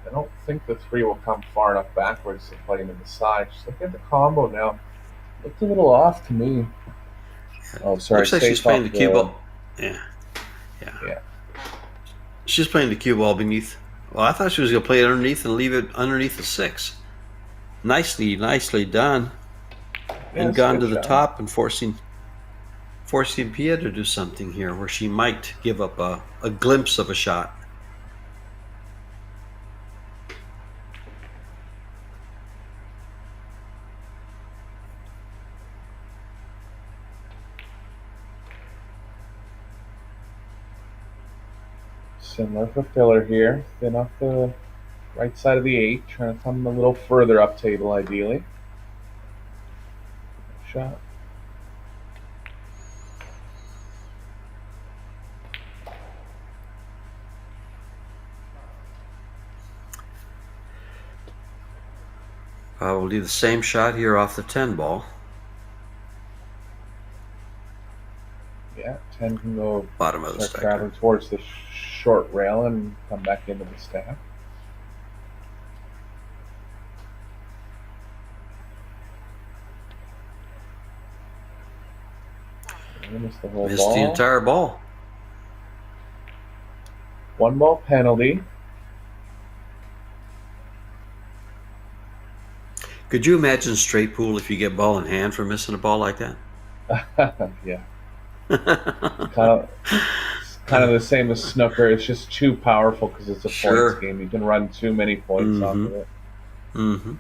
I don't think the 3 will come far enough backwards to play into the side. Just look at the combo now. Looked a little off to me. Oh, sorry. Looks like she's Safe playing the off cue ball. Yeah. Yeah. She's playing the cue ball beneath. Well, I thought she was going to play it underneath and leave it underneath the 6. Nicely done. Yeah, And that's a gone good to the shot. top and forcing Pia to do something here where she might give up a glimpse of a shot. Similar for filler here. Thin off the right side of the 8. Trying to come a little further up table, ideally. Shot. We'll do the same shot here off the 10 ball. Yeah, 10 can go Bottom of the start stack. traveling towards the short rail and come back into the stack. Missed the whole Missed ball. the entire ball. 1 ball penalty. Could you imagine straight pool if you get ball in hand for missing a ball like that? Yeah. Kind of the same as snooker. It's just too powerful because it's a points game. You can run too many points off of it.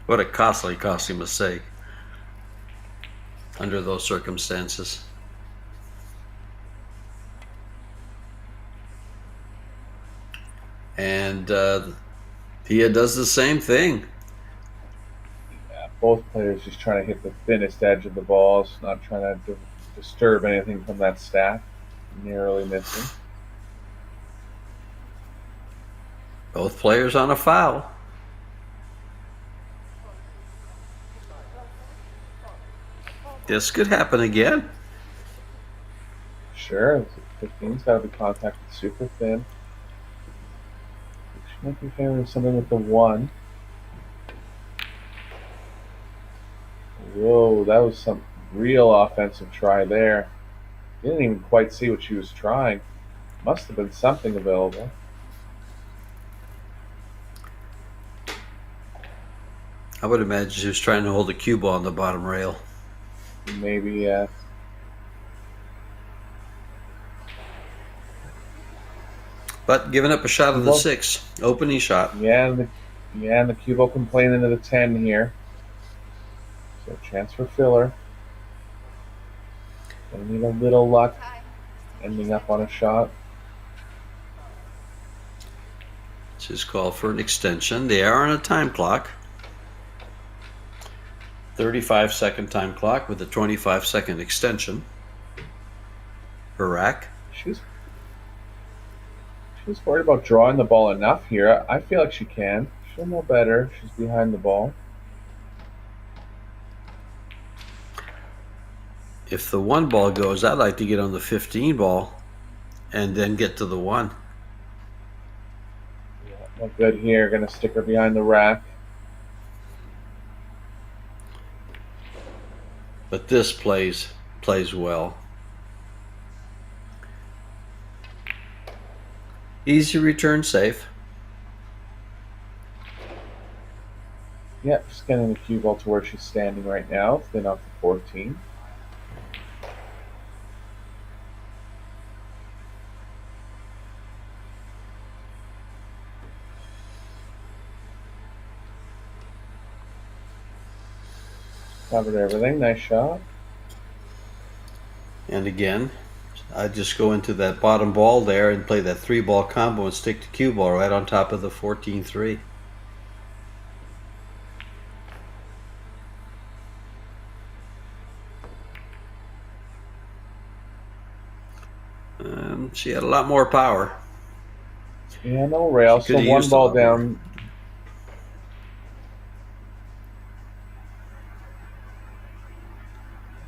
What a costly mistake under those circumstances. And Pia does the same thing. Yeah, both players just trying to hit the thinnest edge of the balls, not trying to disturb anything from that stack. Narrowly missing. Both players on a foul. This could happen again. Sure, 15's got to be contacted super thin. She might be favoring something with the 1. Whoa, that was some real offensive try there. Didn't even quite see what she was trying. Must have been something available. I would imagine she was trying to hold the cue ball on the bottom rail. Maybe, yeah. But giving up a shot of the 6. Opening shot. Yeah, and the cue ball can play into the 10 here. So chance for filler. Gonna need a little luck ending up on a shot. She's called for an extension. They are on a time clock. 35-second time clock with a 25-second extension per rack. She's worried about drawing the ball enough here. I feel like she can. She'll know better. She's behind the ball. If the 1 ball goes, I'd like to get on the 15 ball and then get to the 1. Yeah, no good here. Gonna stick her behind the rack. But this plays well. Easy return, safe. Yep, just getting the cue ball to where she's standing right now. Thin off the 14. Covered everything. Nice shot. And again, I just go into that bottom ball there and play that 3-ball combo and stick the cue ball right on top of the 14-3. She had a lot more power. Yeah, no rail. So 1 ball down.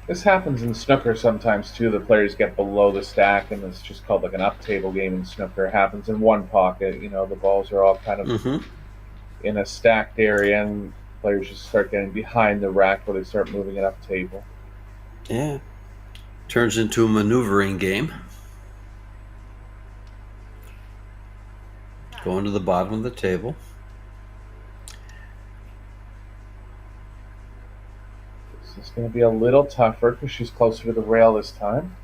This happens in snooker sometimes too. The players get below the stack, and it's just called like an up table game in snooker. It happens in 1 pocket. You know, the balls are all kind of in a stacked area, and players just start getting behind the rack where they start moving it up table. Yeah. Turns into a maneuvering game. Going to the bottom of the table. This is going to be a little tougher because she's closer to the rail this time.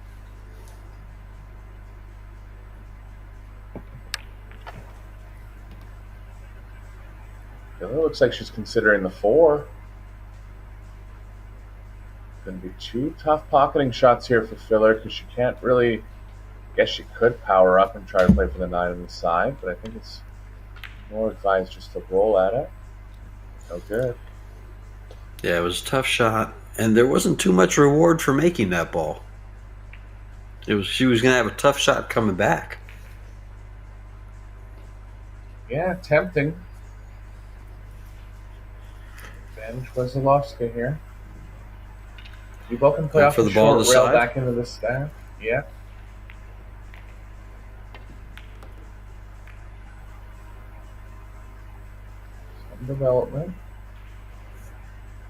It looks like she's considering the 4. Going to be 2 tough pocketing shots here for Filler because she can't really. I guess she could power up and try to play for the 9 on the side, but I think it's more advised just to roll at it. No good. Yeah, it was a tough shot, and there wasn't too much reward for making that ball. She was going to have a tough shot coming back. Yeah, tempting. Advantage Wesołowska here. You both can play off for the the ball on short the rail side? back into the stack. Yeah. Some development.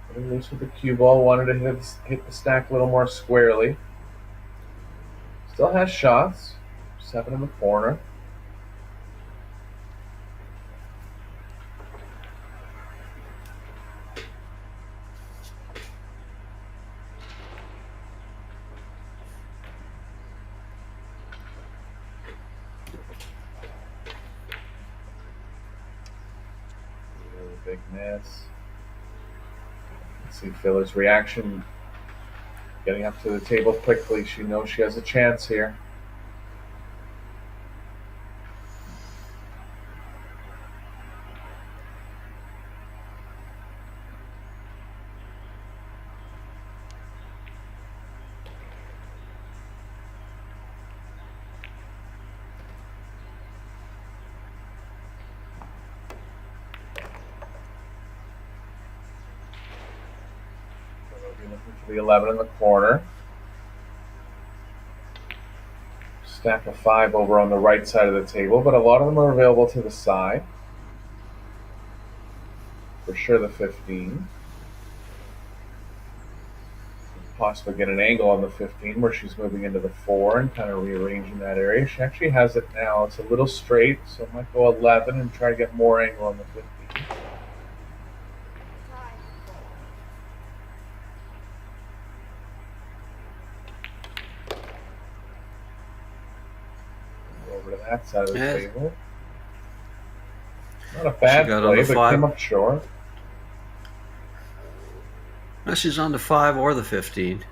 Getting loose with the cue ball. Wanted to hit the stack a little more squarely. Still has shots. 7 in the corner. Really big miss. Let's see Filler's reaction. Getting up to the table quickly. She knows she has a chance here. Looking for the 11 in the corner. Stack of 5 over on the right side of the table, but a lot of them are available to the side. For sure the 15. Possibly get an angle on the 15 where she's moving into the 4 and kind of rearranging that area. She actually has it now. It's a little straight, so I might go 11 and try to get more angle on the 15. Over to that side of the table. Not a bad play, but came up short. Now she's on the 5 or the 15.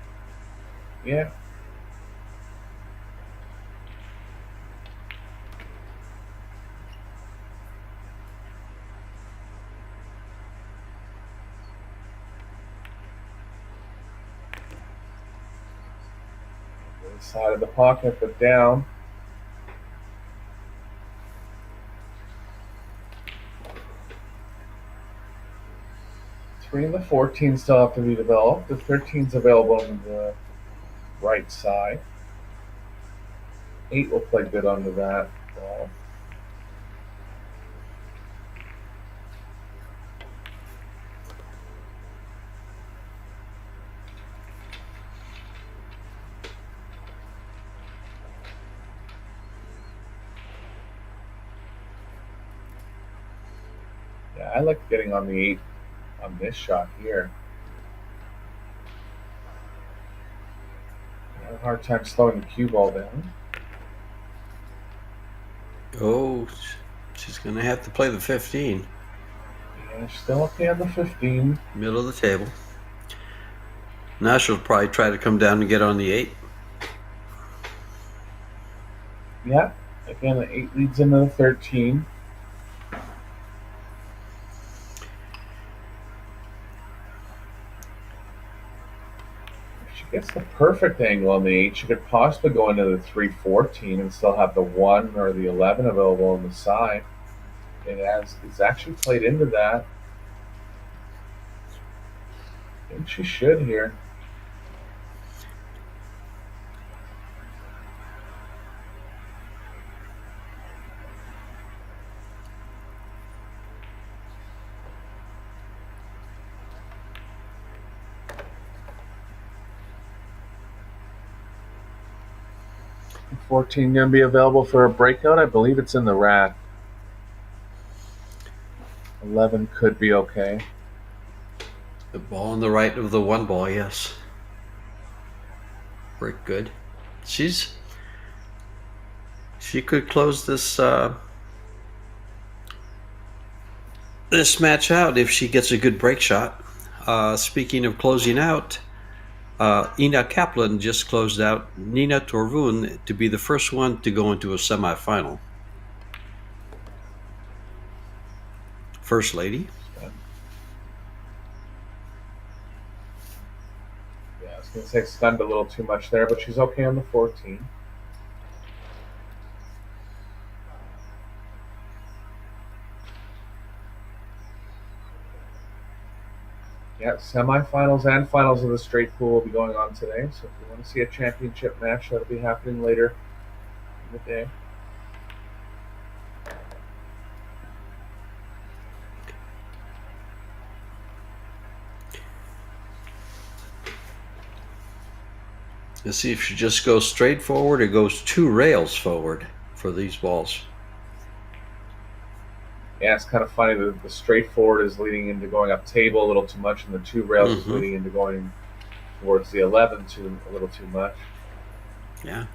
Yeah. Side of the pocket, but down. Three and the 14 still have to be developed. The 13's available on the right side. 8 will play good under that ball. Yeah, I like getting on the 8 on this shot here. I have a hard time slowing the cue ball down. Oh, she's going to have to play the 15. Yeah, she's still okay on the 15. Middle of the table. Now she'll probably try to come down and get on the 8. Yeah, again, the 8 leads into the 13. Gets the perfect angle on the 8. She could possibly go into the 3-14 and still have the 1 or the 11 available on the side. It's actually played into that. I think she should here. 14 going to be available for a breakout? I believe it's in the rack. 11 could be okay. The ball on the right of the one ball, yes. Very good. She could close this this match out if she gets a good break shot. Speaking of closing out, Ina Kaplan just closed out Nina Torvun to be the first one to go into a semifinal. First lady. Yeah, I was going to say stunned a little too much there, but she's okay on the 14. Yeah, semifinals and finals of the straight pool will be going on today. So if you want to see a championship match, that'll be happening later in the day. Let's see if she just goes straight forward or goes 2 rails forward for these balls. Yeah, it's kind of funny that the straight forward is leading into going up table a little too much, and the 2 rails is leading into going towards the 11 a little too much. Yeah.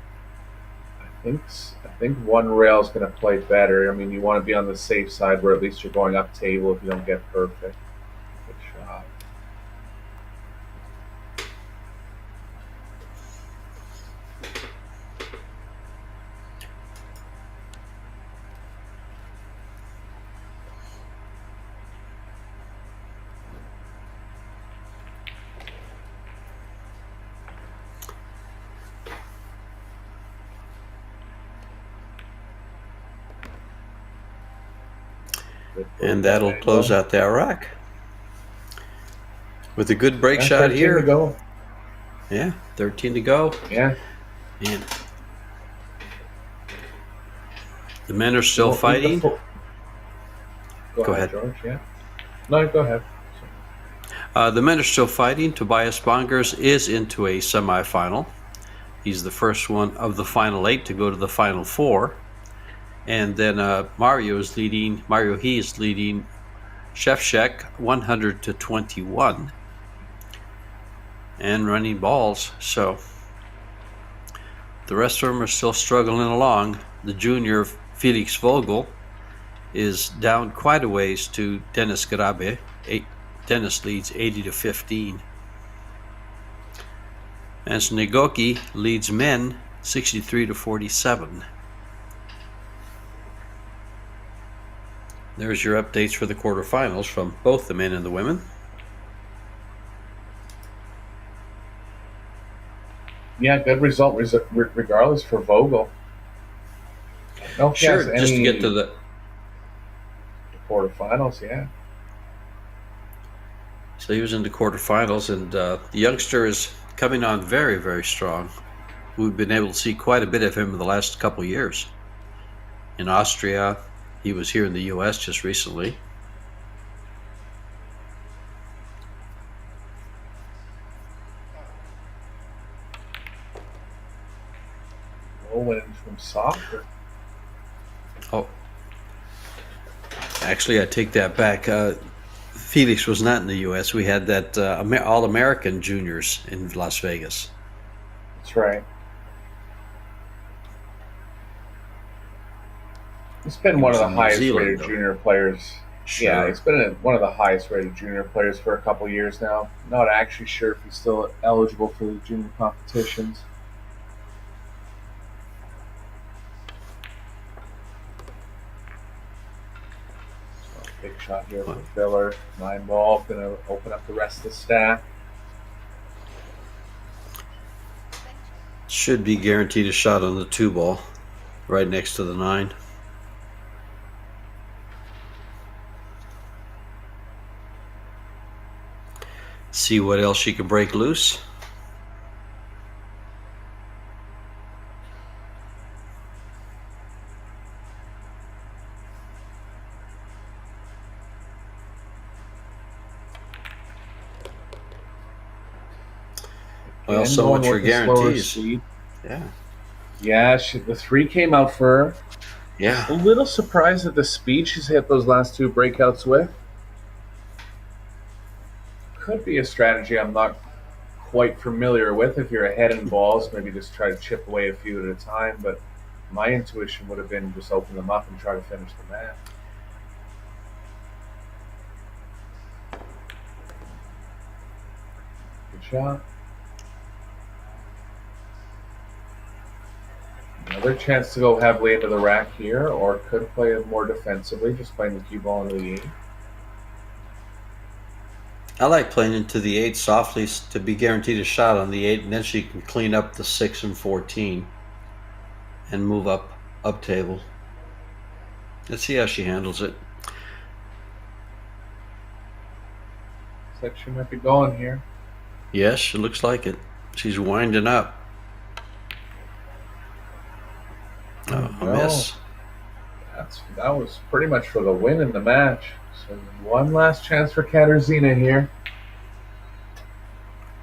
I think 1 rail is going to play better. I mean, you want to be on the safe side where at least you're going up table if you don't get perfect. Good shot. And that'll close out that rack. With a good break shot here. 13 to go. Yeah, 13 to go. Yeah. And the men are still fighting. Go ahead, George. Yeah. No, go ahead. The men are still fighting. Tobias Bongers is into a semifinal. He's the first one of the final 8 to go to the final 4. And then Mario is leading Shevchek 100 to 21 and running balls. So the rest of them are still struggling along. The junior Felix Vogel is down quite a ways to Dennis Grabe. Dennis leads 80 to 15. And Snegoki leads men 63 to 47. There's your updates for the quarterfinals from both the men and the women. Yeah, good result regardless for Vogel. No, sure, just to get to the quarterfinals, yeah. So he was in the quarterfinals, and the youngster is coming on very, very strong. We've been able to see quite a bit of him in the last couple of years. In Austria, he was here in the U.S. just recently. Went from soccer. Oh, actually, I take that back. Felix was not in the U.S. We had that All-American Juniors in Las Vegas. That's right. He's been one of the highest rated junior players. Sure. Yeah, he's been one of the highest rated junior players for a couple years now. Not actually sure if he's still eligible for the junior competitions. So, big shot here for Filler. 9 ball, gonna open up the rest of the stack. Should be guaranteed a shot on the 2 ball, right next to the 9. See what else she can break loose. Well, so much for guarantees. Yeah. Yeah, the 3 came out for her. Yeah. A little surprised at the speed she's hit those last 2 breakouts with. Could be a strategy I'm not quite familiar with. If you're ahead in balls, maybe just try to chip away a few at a time. But my intuition would have been just open them up and try to finish the match. Good shot. Another chance to go heavily into the rack here, or could play it more defensively, just playing the cue ball into the 8. I like playing into the 8 softly to be guaranteed a shot on the 8, and then she can clean up the 6 and 14 and move up table. Let's see how she handles it. Looks like she might be going here. Yes, it looks like it. She's winding up. Oh, a miss. That was pretty much for the win in the match. So one last chance for Katarzyna here.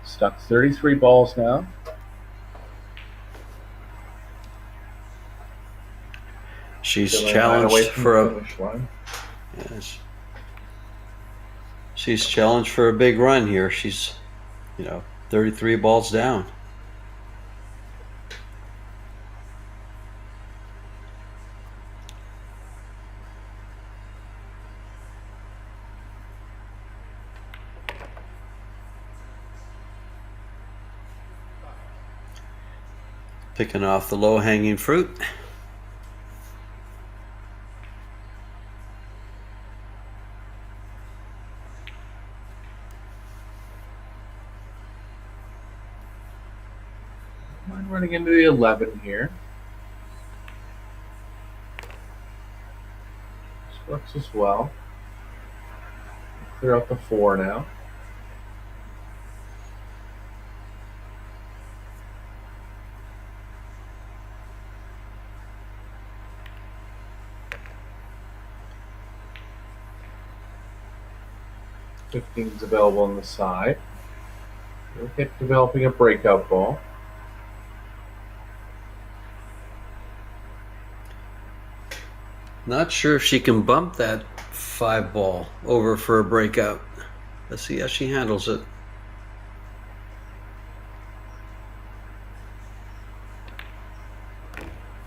Stuck 33 balls now. She's Still challenged for a finish line. yes. She's challenged for a big run here. She's 33 balls down. Picking off the low-hanging fruit. I'm running into the 11 here. This works as well. Clear out the 4 now. Fifteen's available on the side. We'll get developing a breakout ball. Not sure if she can bump that 5 ball over for a breakout. Let's see how she handles it.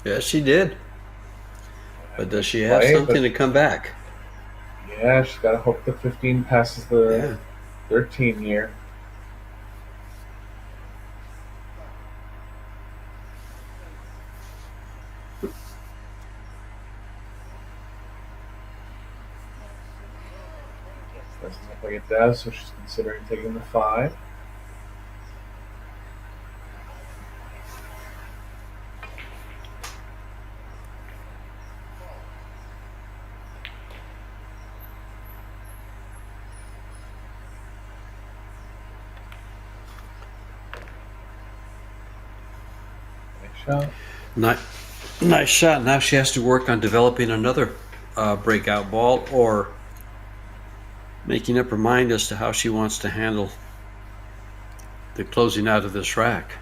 Yes, she did. But does she have something to come back? Yeah, she's got to hope the 15 passes the 13 here. Doesn't look like it does, so she's considering taking the 5. Shot. Nice shot. Now she has to work on developing another breakout ball or making up her mind as to how she wants to handle the closing out of this rack.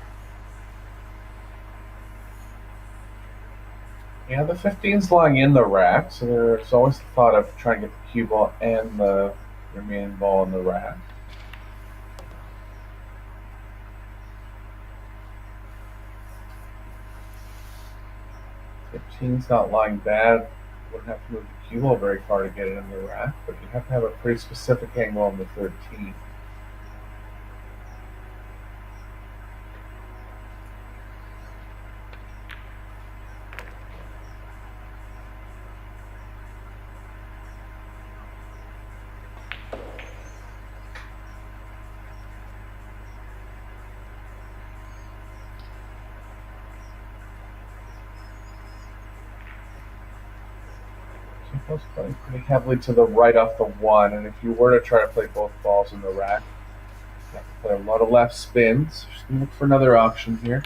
Yeah, the 15's lying in the rack, so there's always the thought of trying to get the cue ball and the remaining ball in the rack. Fifteen's not lying bad. Wouldn't have to move the cue ball very far to get it in the rack, but you have to have a pretty specific angle on the 13. Goes playing pretty heavily to the right off the 1, and if you were to try to play both balls in the rack, you have to play a lot of left spins. Just gonna look for another option here.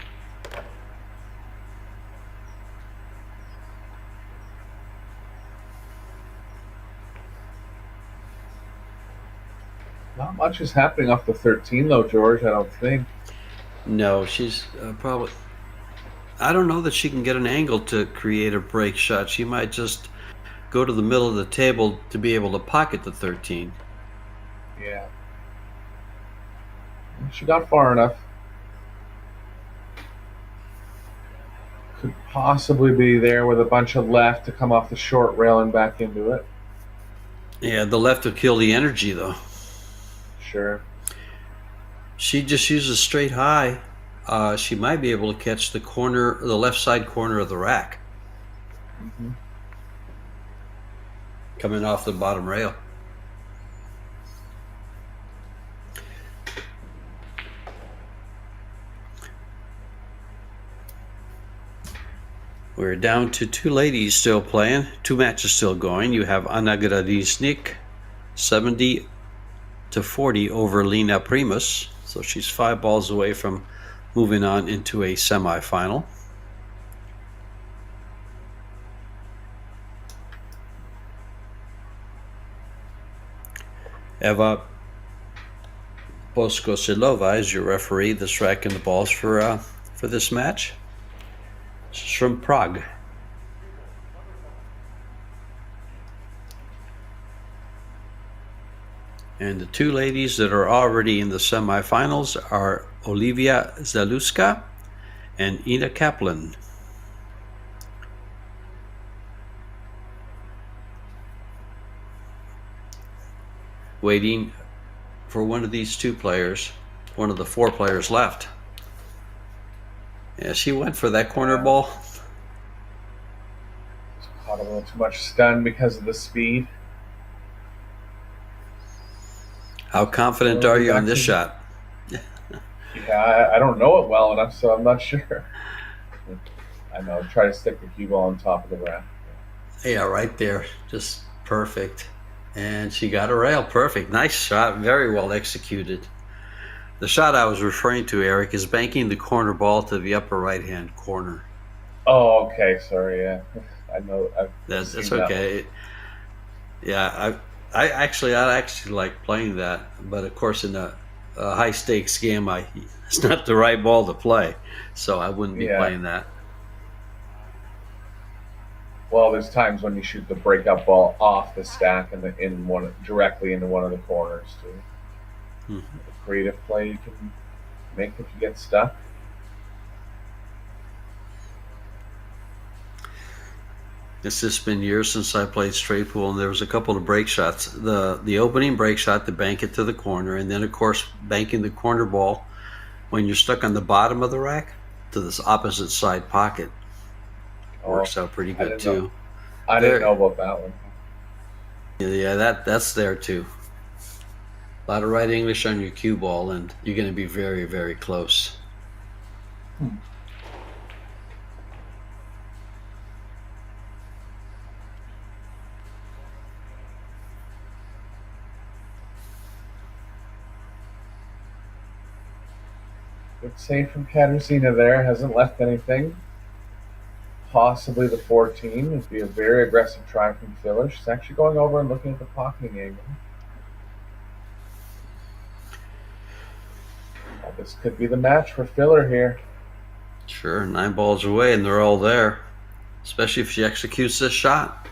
Not much is happening off the 13 though, George, I don't think. No, she's probably... I don't know that she can get an angle to create a break shot. She might just go to the middle of the table to be able to pocket the 13. Yeah. She got far enough. Could possibly be there with a bunch of left to come off the short rail and back into it. Yeah, the left will kill the energy, though. Sure. She just uses straight high. She might be able to catch the left side corner of the rack. Mm-hmm. Coming off the bottom rail. We're down to 2 ladies still playing. 2 matches still going. You have Anna Gradisnik, 70-40 over Lena Primus. So she's 5 balls away from moving on into a semifinal. Eva Boskosilova is your referee, the striking the balls for this match. She's from Prague. And the 2 ladies that are already in the semifinals are Olivia Zalewska and Ina Kaplan. Waiting for one of these 2 players, one of the 4 players left. Yeah, she went for that corner ball. Caught a little too much stun because of the speed. How confident are you on this shot? Yeah, I don't know it well enough, so I'm not sure. I know. Try to stick the cue ball on top of the rack. Yeah, right there. Just perfect. And she got a rail. Perfect. Nice shot. Very well executed. The shot I was referring to, Eric, is banking the corner ball to the upper right-hand corner. Oh, okay. Sorry, yeah. I know. That's okay. Yeah, I actually like playing that, but of course in a high-stakes game, it's not the right ball to play, so I wouldn't be playing that. Well, there's times when you shoot the breakup ball off the stack and directly into one of the corners too. Mm-hmm. A creative play you can make if you get stuck. It's just been years since I played straight pool, and there was a couple of break shots. The opening break shot to bank it to the corner, and then of course banking the corner ball when you're stuck on the bottom of the rack to this opposite side pocket. Works out pretty good too. I didn't know about that one. Yeah, that's there too. A lot of right English on your cue ball, and you're going to be very, very close. Good save from Katarzyna there. Hasn't left anything. Possibly the 14 would be a very aggressive try from Filler. She's actually going over and looking at the pocketing angle. Well, this could be the match for Filler here. Sure, 9 balls away, and they're all there. Especially if she executes this shot.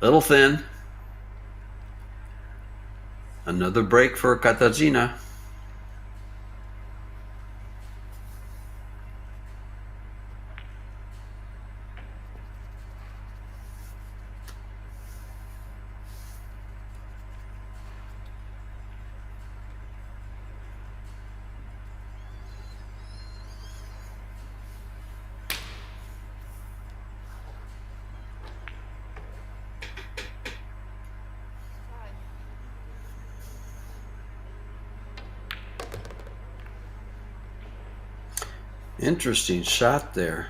Little thin. Another break for Katarzyna. Interesting shot there.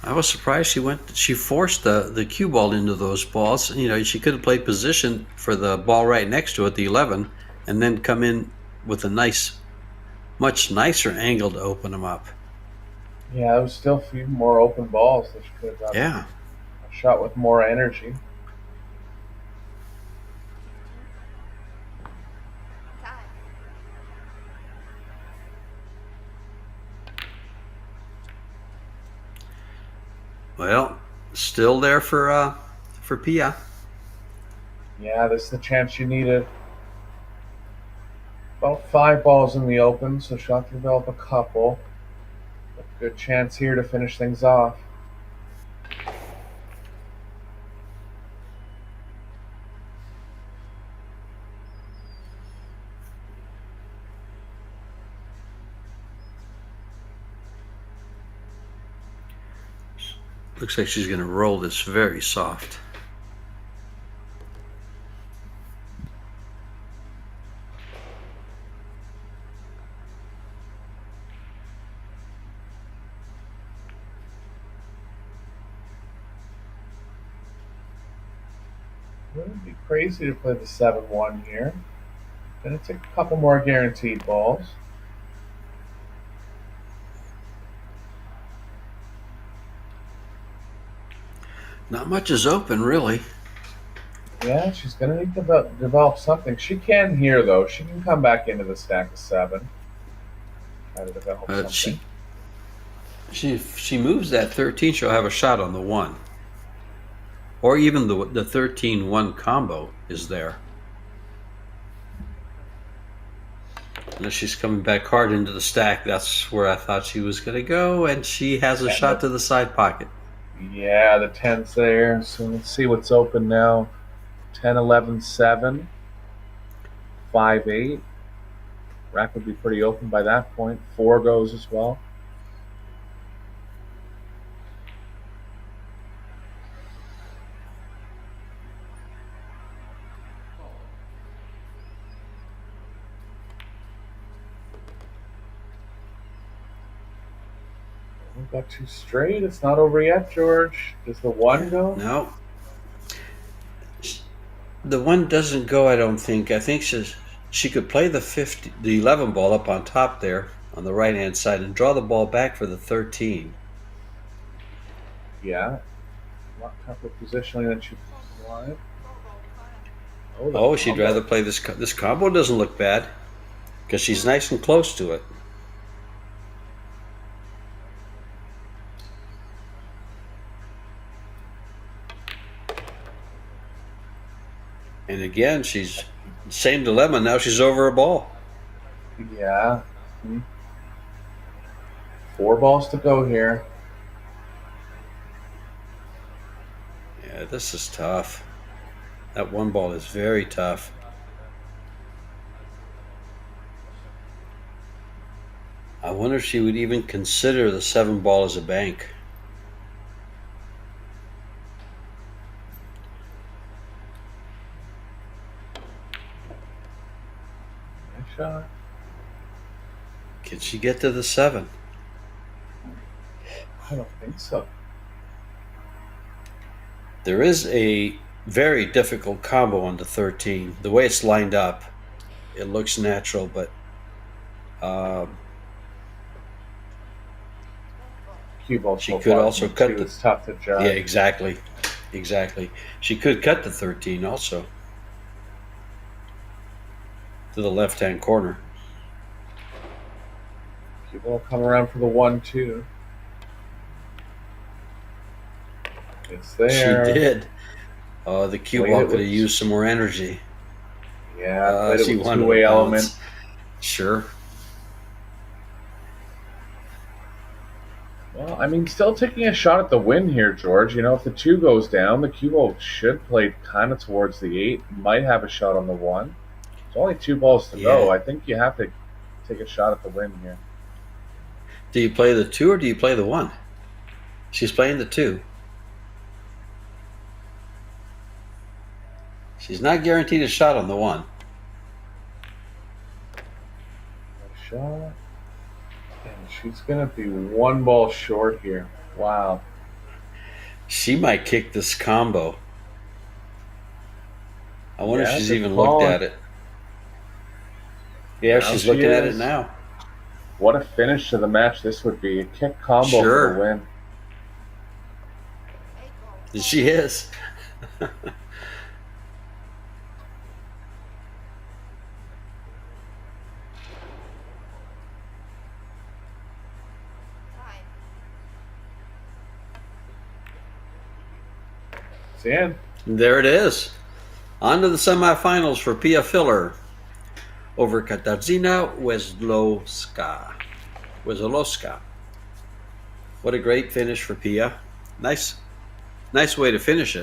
I was surprised she forced the cue ball into those balls. You know, she could have played position for the ball right next to it, the 11, and then come in with a much nicer angle to open them up. Yeah, there was still a few more open balls that she could have done. Yeah. A shot with more energy. Well, still there for Pia. Yeah, this is the chance you needed. About 5 balls in the open, so she'll have to develop a couple. But good chance here to finish things off. Looks like she's going to roll this very soft. It wouldn't be crazy to play the 7-1 here. Gonna take a couple more guaranteed balls. Not much is open, really. Yeah, she's gonna need to develop something. She can here, though. She can come back into the stack of 7. Try to develop something. If she moves that 13, she'll have a shot on the 1. Or even the 13-1 combo is there. Unless she's coming back hard into the stack, that's where I thought she was going to go, and she has a shot to the side pocket. Yeah, the 10's there. So let's see what's open now. 10, 11, 7, 5, 8. Rack would be pretty open by that point. 4 goes as well. We've got 2 straight. It's not over yet, George. Does the 1 go? No. The 1 doesn't go, I don't think. I think she could play the 11 ball up on top there on the right-hand side and draw the ball back for the 13. Yeah. A lot tougher positioning than she wanted. Oh, she'd rather play this. This combo doesn't look bad because she's nice and close to it. And again, she's same dilemma. Now she's over a ball. Yeah. 4 balls to go here. Yeah, this is tough. That 1 ball is very tough. I wonder if she would even consider the 7 ball as a bank. Nice shot. Can she get to the 7? I don't think so. There is a very difficult combo on the 13. The way it's lined up, it looks natural, but Cue ball she could also cut the. It's tough to judge. Yeah, exactly. She could cut the 13 also to the left-hand corner. Cue ball come around for the 1-2. It's there. She did. The cue ball could have used some more energy. Yeah, played it with 2-way element. Sure. Well, I mean, still taking a shot at the win here, George. You know, if the 2 goes down, the cue ball should play kind of towards the 8. Might have a shot on the 1. There's only 2 balls to go. I think you have to take a shot at the win here. Do you play the 2 or do you play the 1? She's playing the 2. She's not guaranteed a shot on the 1. A shot. And she's going to be 1 ball short here. Wow. She might kick this combo. I wonder if she's even call. looked at it. Yeah, Now she's looking at it now. What a finish to the match this would be. A kick combo for the win. She is. It's in. There it is. On to the semifinals for Pia Filler over Katarzyna Wesołowska. What a great finish for Pia. Nice way to finish it.